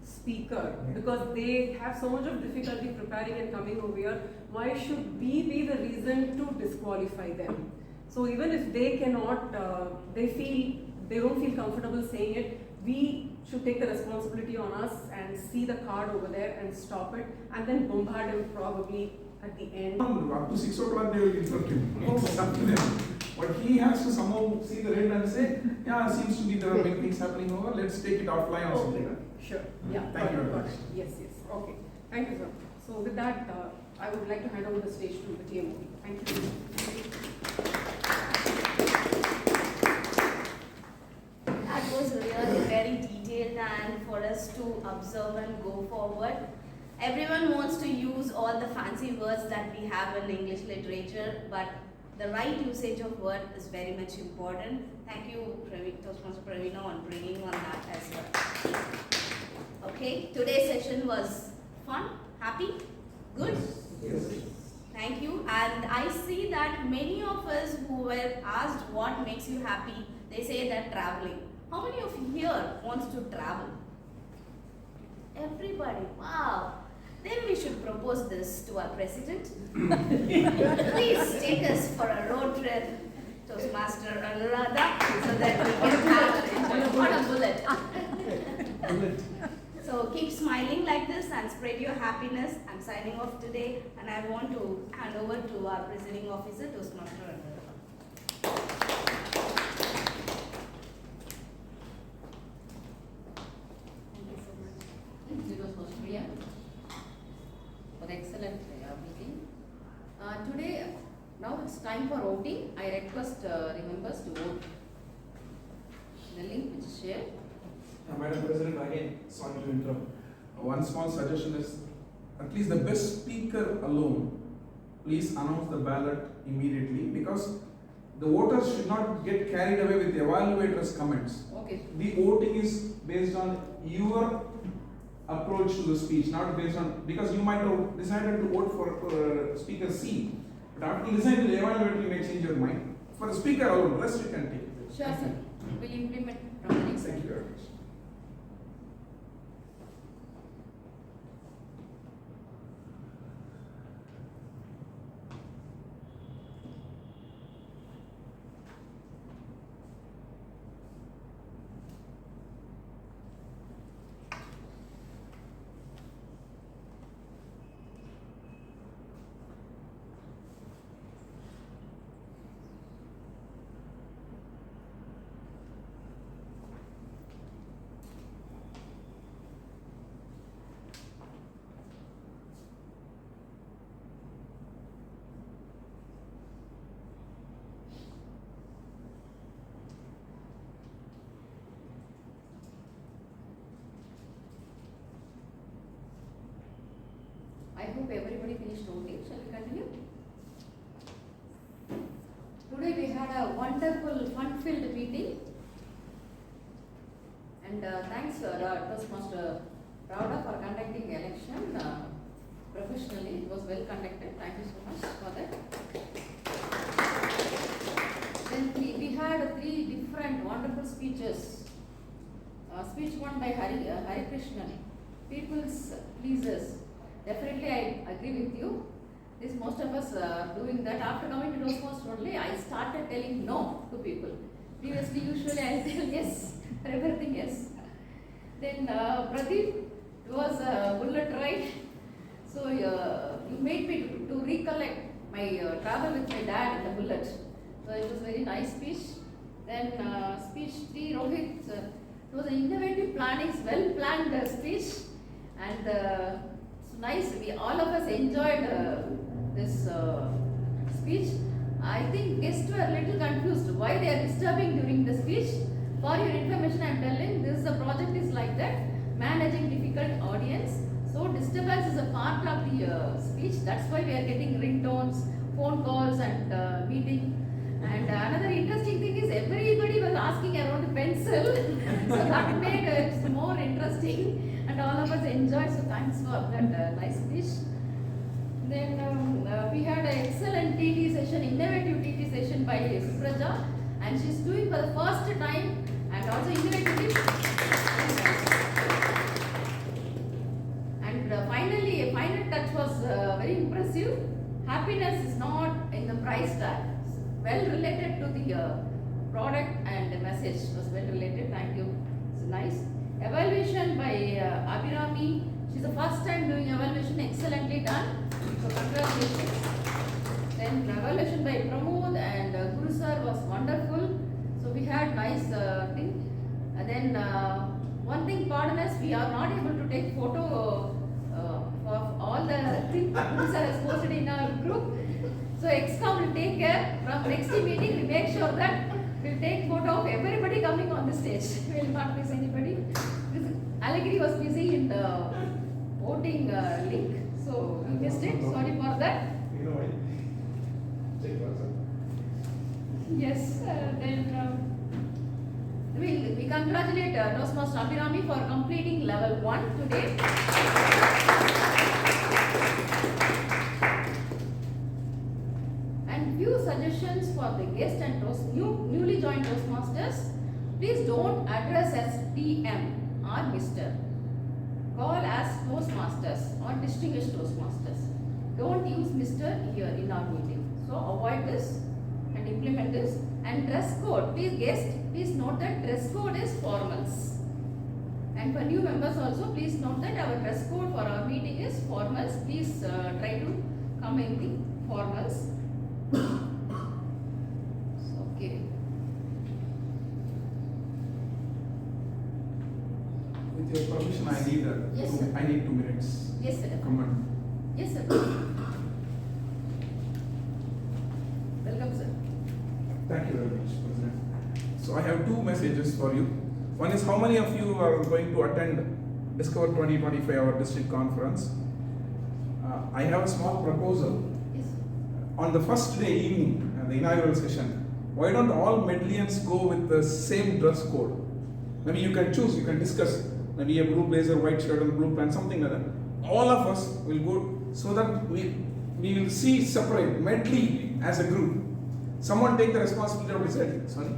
speaker because they have so much of difficulty preparing and coming over here. Why should we be the reason to disqualify them? So even if they cannot, they don't feel comfortable saying it, we should take the responsibility on us and see the card over there and stop it and then bombard him probably at the end. Up to 6 o'clock they will insult him. It's up to them. But he has to somehow see the red and say, yeah, seems to be there are many things happening over, let's take it offline or something. Sure. Yeah. Thank you very much. Yes, yes. Okay. Thank you, sir. So with that, I would like to hand over the stage to the TMO. Thank you. That was really very detailed and for us to observe and go forward. Everyone wants to use all the fancy words that we have in English literature, but the right usage of word is very much important. Thank you, Toastmaster Pravina, on bringing on that as well. Okay, today's session was fun, happy, good? Yes. Thank you. And I see that many of us who were asked what makes you happy, they say that traveling. How many of you here wants to travel? Everybody, wow. Then we should propose this to our president. Please take us for a road trip, Toastmaster Anuradha, so that we can have on a bullet. So keep smiling like this and spread your happiness. I'm signing off today, and I want to hand over to our presiding officer, Toastmaster Anuradha. Thank you so much. It was most clear for the excellent meeting. Today, now it's time for voting. I request the members to vote. The link which is shared. Madam President, again, sorry to interrupt. One small suggestion is, at least the best speaker alone, please announce the ballot immediately because the voters should not get carried away with the evaluators' comments. Okay. The voting is based on your approach to the speech, not based on, because you might have decided to vote for speaker C, but after listening to the evaluator, you may change your mind. For the speaker alone, rest you can take. Sure, sir. We'll implement from the next. Thank you very much. I hope everybody finished voting. Shall we continue? Today we had a wonderful, fun-filled meeting. And thanks Toastmaster Rauda for conducting the election professionally. It was well conducted. Thank you so much for that. Then we had 3 different wonderful speeches. Speech one by Hari Krishnan, People's Pleasers. Definitely I agree with you. This most of us are doing that. After coming to Toastmasters only, I started telling no to people. Previously, usually I tell yes for everything, yes. Then Pradeep, it was a bullet ride. So you made me to recollect my travel with my dad in the bullet. So it was a very nice speech. Then speech 3, Rohit, it was an innovative planning, well planned speech. And it's nice, we all of us enjoyed this speech. I think guests were a little confused why they are disturbing during the speech. For your information, I am telling this the project is like that, managing difficult audience. So disturbance is a part of the speech. That's why we are getting ringtones, phone calls, and meeting. And another interesting thing is everybody was asking around pencil, so that made it more interesting, and all of us enjoyed. So thanks for that nice speech. Then we had an excellent TT session, innovative TT session by Supraja, and she's doing for the first time and also innovative. And finally, a final touch was very impressive. Happiness is not in the price tag. Well related to the product and the message was well related. Thank you. It's nice. Evaluation by Abhirami. She's the first time doing evaluation. Excellently done. So congratulations. Then evaluation by Pramod and Guru sir was wonderful. So we had nice thing. And then one thing, pardon us, we are not able to take photo of all the things Guru sir has posted in our group. So XCOM will take care. From next meeting, we make sure that we'll take photo of everybody coming on the stage. We will not miss anybody. Because Allegri was busy in the voting link, so we missed it. Sorry for that. You know why? Yes. Then we congratulate Toastmaster Abhirami for completing level 1 today. And few suggestions for the guest and newly joined Toastmasters. Please don't address as TM or Mr. Call as Toastmasters or Distinguished Toastmasters. Don't use Mr. here in our meeting. So avoid this and implement this. And dress code. Please note that dress code is formals. And for new members also, please note that our dress code for our meeting is formals. Please try to come in the formals. Okay. With your permission, I need 2 minutes. Yes, sir. Come on. Yes, sir. Welcome, sir. Thank you very much, President. So I have 2 messages for you. One is, how many of you are going to attend Discover 2025, our district conference? I have a small proposal. Yes. On the first day evening, the inaugural session, why don't all Medlians go with the same dress code? Maybe you can choose, you can discuss. Maybe a blue blazer, white shirt, and blue pants, something like that. All of us will go so that we will see separate, Medley as a group. Someone take the responsibility of deciding. Sorry.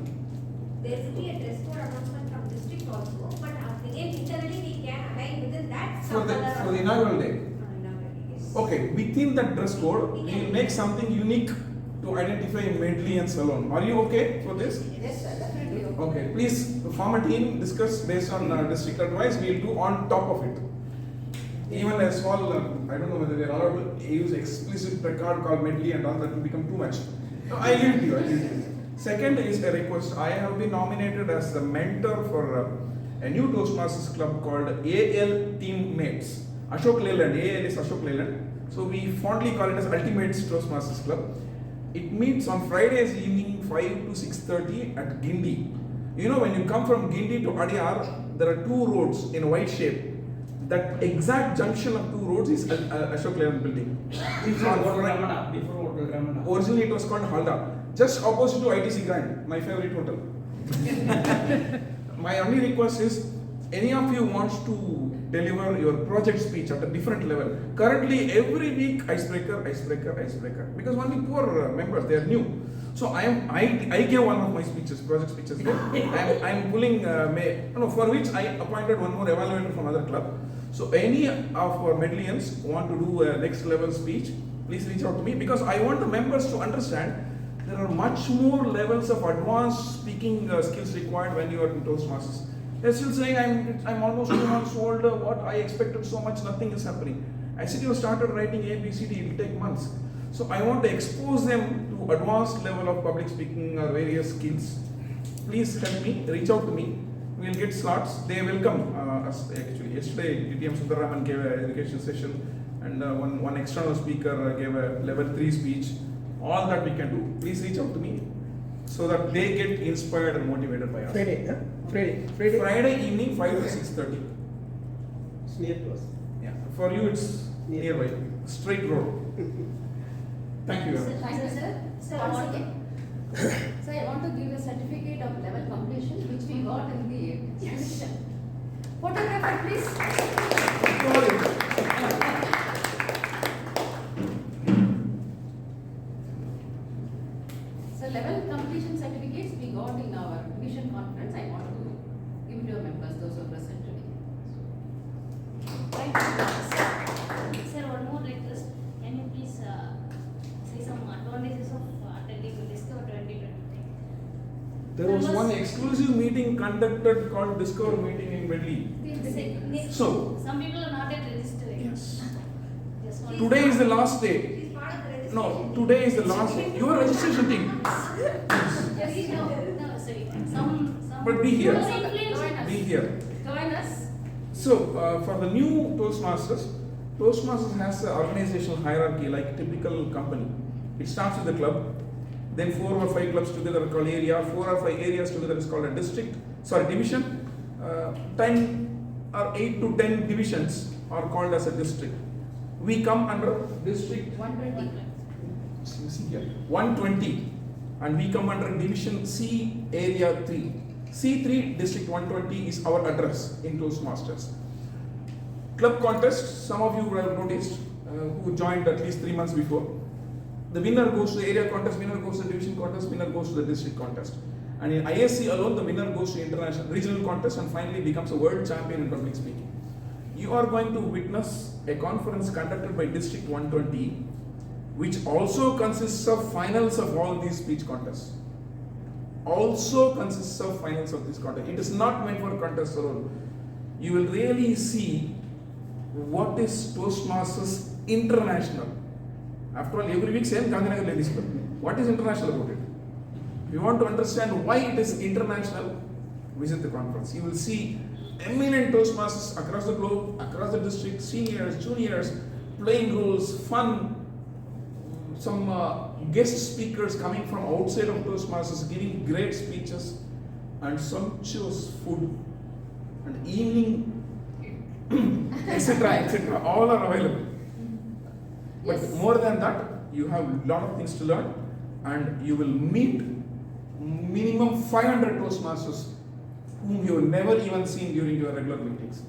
There will be a dress code announcement from district also, but again internally we can align within that. For the inaugural day. Yes. Okay, within that dress code, we will make something unique to identify Medley and Salon. Are you okay for this? Yes, sir. Definitely. Okay, please form a team, discuss based on district advice. We will do on top of it. Even a small, I don't know whether we are allowed to use explicit record called Medley and all, that will become too much. No, I leave it to you. Second is a request. I have been nominated as the mentor for a new Toastmasters club called AL Teammates. Ashok Leyland, AL is Ashok Leyland. So we fondly call it as Ultimates Toastmasters Club. It meets on Fridays evening 5 to 6:30 at Guindy. You know, when you come from Guindy to Adyar, there are 2 roads in white shape. That exact junction of two roads is Ashok Leyland building. Originally it was called Halda, just opposite to ITC Grand, my favorite hotel. My only request is, any of you wants to deliver your project speech at a different level. Currently, every week icebreaker, because only poor members, they are new. So I gave one of my speeches, project speeches there. I'm pulling for which I appointed one more evaluator from other club. So any of our Medallians want to do a next level speech, please reach out to me, because I want the members to understand there are much more levels of advanced speaking skills required when you are in Toastmasters. They're still saying I'm almost 2 months old, what I expected so much, nothing is happening. I said you started writing A, B, C, D, it will take months. So I want to expose them to advanced level of public speaking or various skills. Please help me, reach out to me. We'll get slots. They welcome us actually. Yesterday, DTM Sundararaman gave an education session, and one external speaker gave a level 3 speech. All that we can do. Please reach out to me so that they get inspired and motivated by us. Friday evening, 5 to 6:30. It's near to us. Yeah. For you, it's nearby. Straight road. Thank you. Thank you, sir. Sir, once again. So I want to give a certificate of level completion which we got in the exhibition. Photographer, please. So level completion certificates we got in our vision conference. I want to give it to our members, those who are present today. Thank you. Sir, one more request. Can you please say some advantages of attending Discover 2023? There was one exclusive meeting conducted called Discover Meeting in Medley. So, some people are not yet registering. Yes. Just want Today is the last day. No, today is the last day. Your registration thing. Yes, no, sorry. Some. But be here. Join Be here. us. So, for the new Toastmasters, Toastmasters has an organizational hierarchy like typical company. It starts with the club, then 4 or 5 clubs together are called area, 4 or 5 areas together is called a division. 10 or 8 to 10 divisions are called as a district. We come under district 120, and we come under division C, area 3. C3 district 120 is our address in Toastmasters. Club contest, some of you would have noticed who joined at least 3 months before. The winner goes to the area contest, winner goes to the division contest, winner goes to the district contest. And in ISC alone, the winner goes to international regional contest and finally becomes a world champion in public speaking. You are going to witness a conference conducted by District 120, which also consists of finals of all these speech contests. It is not meant for contests alone. You will really see what is Toastmasters International. After all, every week same Gandhinagar ladies club. What is international about it? If you want to understand why it is international, visit the conference. You will see eminent Toastmasters across the globe, across the district, seniors, juniors, playing roles, fun, some guest speakers coming from outside of Toastmasters giving great speeches, and sumptuous food, and evening, etc. All are available. But more than that, you have a lot of things to learn, and you will meet minimum 500 Toastmasters whom you have never even seen during your regular meetings.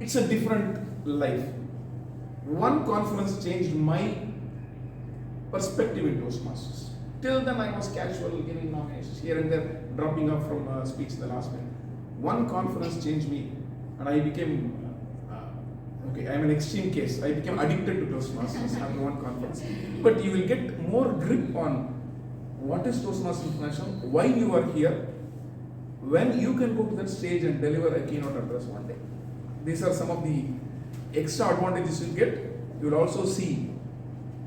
It's a different life. One conference changed my perspective in Toastmasters. Till then I was casual, giving nominations here and there, dropping off from speech in the last minute. One conference changed me, and I became I'm an extreme case. I became addicted to Toastmasters after one conference. But you will get more grip on what is Toastmasters International, why you are here, when you can go to that stage and deliver a keynote address one day. These are some of the extra advantages you get. You will also see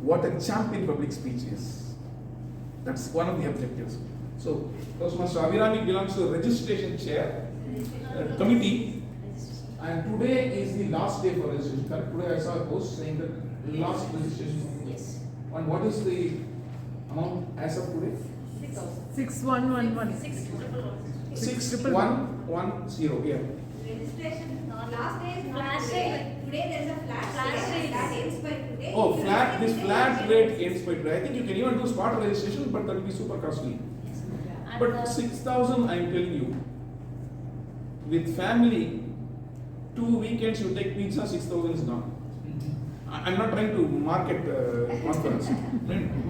what a champion public speech is. That's one of the objectives. So, Toastmaster Avirani belongs to the registration chair committee. And today is the last day for registration. Today I saw a post saying that last registration. Yes. And what is the amount as of today? 6,000. 6111. 6,110. 6110. Yeah. registration, Not- last day is not Flash today. sale. Today there is a flash Flash sale sale. that ends by today. Oh, You flat, have this to flat take rate ends by today. I think you can even do spot registration, but that will be super costly. Yes. And, But 6,000, I am telling you, with family, 2 weekends you take pizza, 6,000 is gone. I'm not trying to market conference. I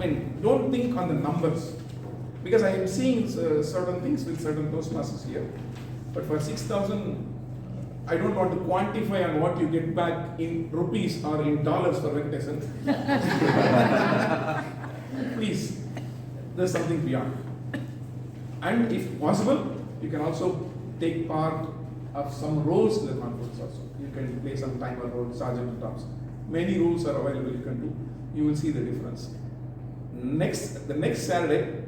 mean, don't think on the numbers. Because I am seeing certain things with certain Toastmasters here. But for 6,000, I don't want to quantify on what you get back in rupees or in dollars for Venkatesan. Please, there's something beyond. And if possible, you can also take part of some roles in the conference also. You can play some timer role, sergeant tops. Many rules are available you can do. You will see the difference. The next Saturday,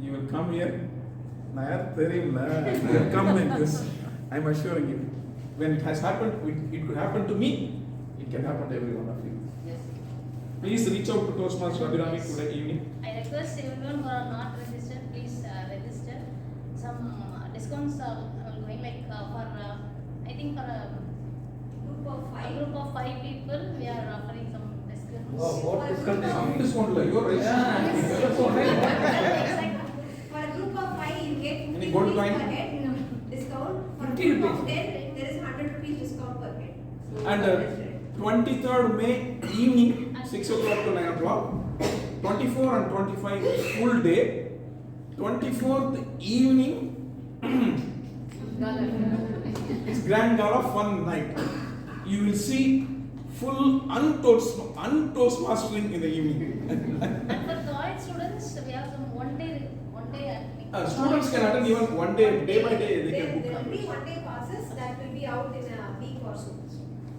you will come here. Nayar, you will come like this. I'm assuring you. When it has happened, it could happen to me. It can happen to every one of you. Yes. Please reach out to Toastmaster Abhirami today evening. I request everyone who are not registered, please register. Some discounts are going like for I think for a group of five people, we are offering some discounts. What discount? Some discount, like you're right. For a group of 5, you get 50 Any gold rupees coin? per head discount. For a 50 group of rupees. 10, there is 100 rupees discount per head. So And 23rd May evening, 6 o'clock to 9 o'clock. 24 and 25 full day. 24th evening, it's grand gala fun night. You will see full untoastmastering in the evening. And for college students, we have some one day Students can attend even one day by day. They There can will book. be 1 day passes that will be out in a week or so.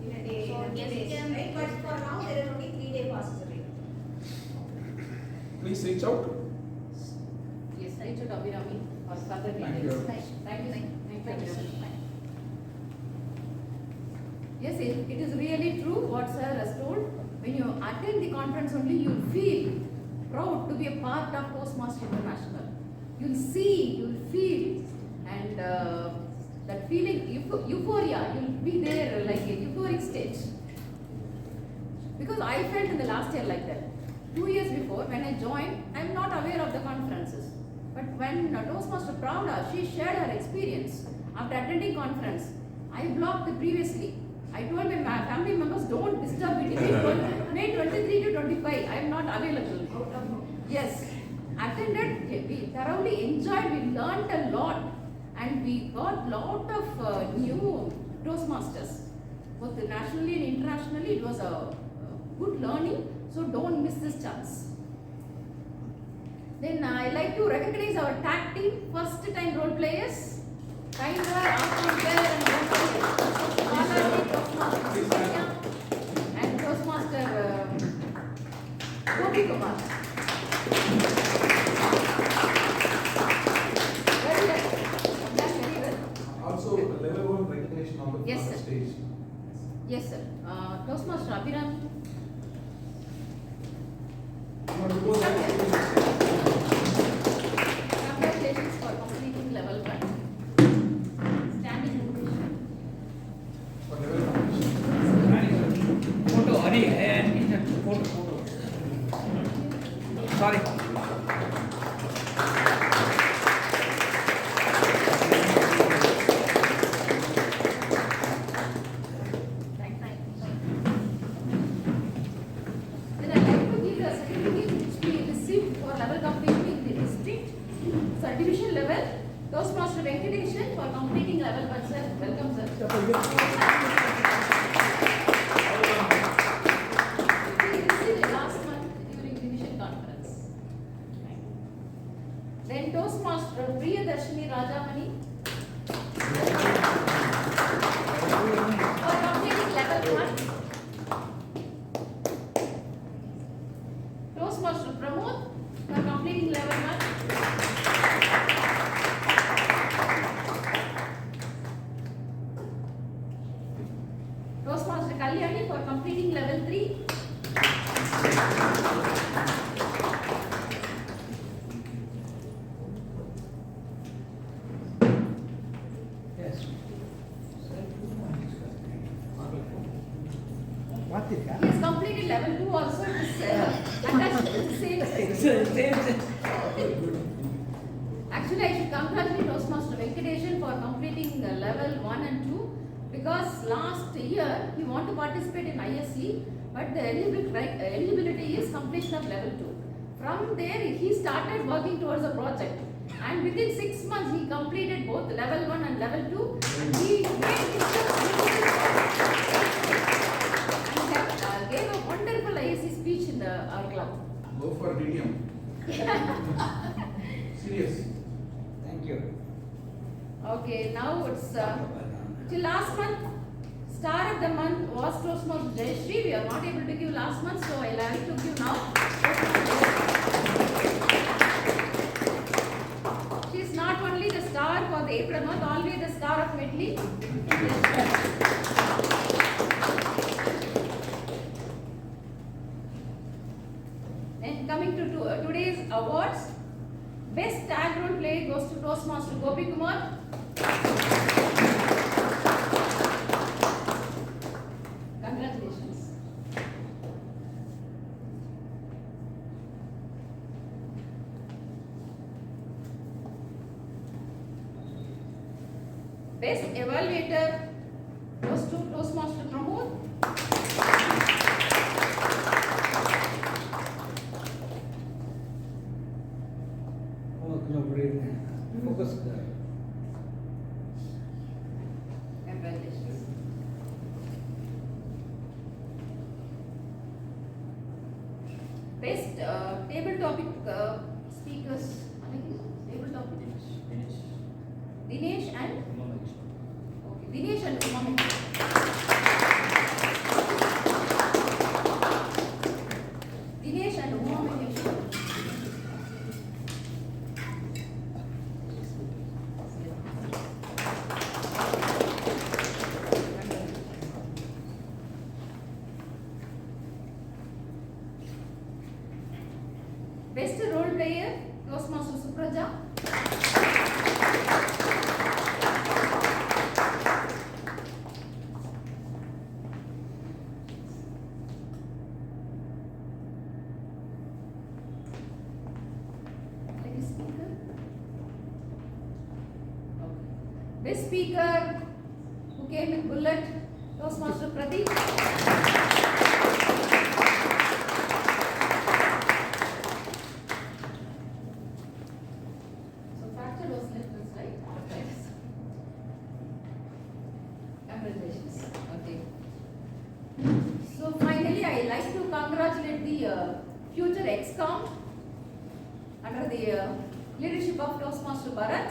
In a day, So, in a yes, few you days, can- right? But for now, there are only 3-day passes available. Please reach out. Yes, reach out Abhirami for further Thank details. you. Thank you. Yes, it is really true what sir has told. When you attend the conference only, you feel proud to be a part of Toastmasters International. You'll see, you'll feel, and that feeling, euphoria, you'll be there like a euphoric state. Because I felt in the last year like that. 2 years before, when I joined, I'm not aware of the conferences. But when Toastmaster Pravda, she shared her experience after attending conference. I blocked it previously. I told my family members, don't disturb me between May 23 to 25. I am not available. Yes, attended, we thoroughly enjoyed, we learned a lot, and we got lot of new Toastmasters. Both nationally and internationally, it was a good learning, so don't miss this chance. Then I like to recognize our tag team, first time role players. Kinder, Asper, and Toastmaster and Toastmaster Gopi Kumar. Very well. Done very well. Also, level 1 recognition on the Yes, sir. stage. Yes, sir. Toastmaster Abhirami. Congratulations for completing level 1. Standing ovation. Photo, Hari, and photo. Sorry. Then I like to give the certificate which we received for level completion in the district. So division level, Toastmaster Venkatesan for completing level 1, sir. Welcome, sir. We received it last month during division conference. Then Toastmaster Priyadarshini Rajamani for completing level 1. Toastmaster Pramod for completing level 1. Toastmaster Kalyani for completing level 3. Yes. Actually, I should congratulate Toastmaster Venkatesan for completing level 1 and 2 because last year he wanted to participate in ISC, but the eligibility is completion of level 2. From there, he started working towards a project, and within 6 months he completed both level 1 and level 2. And he made and gave a wonderful ISC speech in our club. Go for DTM. Serious. Thank you. Okay, now it's till last month. Star of the month was Toastmaster Jayashree. We are not able to give last month, so I'll have to give now. She is not only the star for the April month, always the star of Medley. And coming to today's awards, best tag role play goes to Toastmaster Gopi Kumar. Congratulations. Best evaluator goes to Toastmaster Pramod. Focus. Congratulations. Best table topic speakers. Table topic. Dinesh and okay, Dinesh and Uma Maheshwari. Dinesh and Uma Maheshwari. Best role player, Toastmaster Supraja. Best speaker who came with bullet, Toastmaster Pradeep. So fracture was left, right? Yes. Congratulations. Okay. So finally, I like to congratulate the future ExCom under the leadership of Toastmaster Bharat.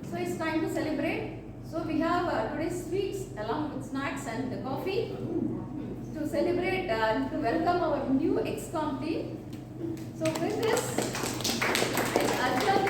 So it's time to celebrate. So we have today's sweets along with snacks and coffee to celebrate and to welcome our new ExCom team. So with this, I adjourn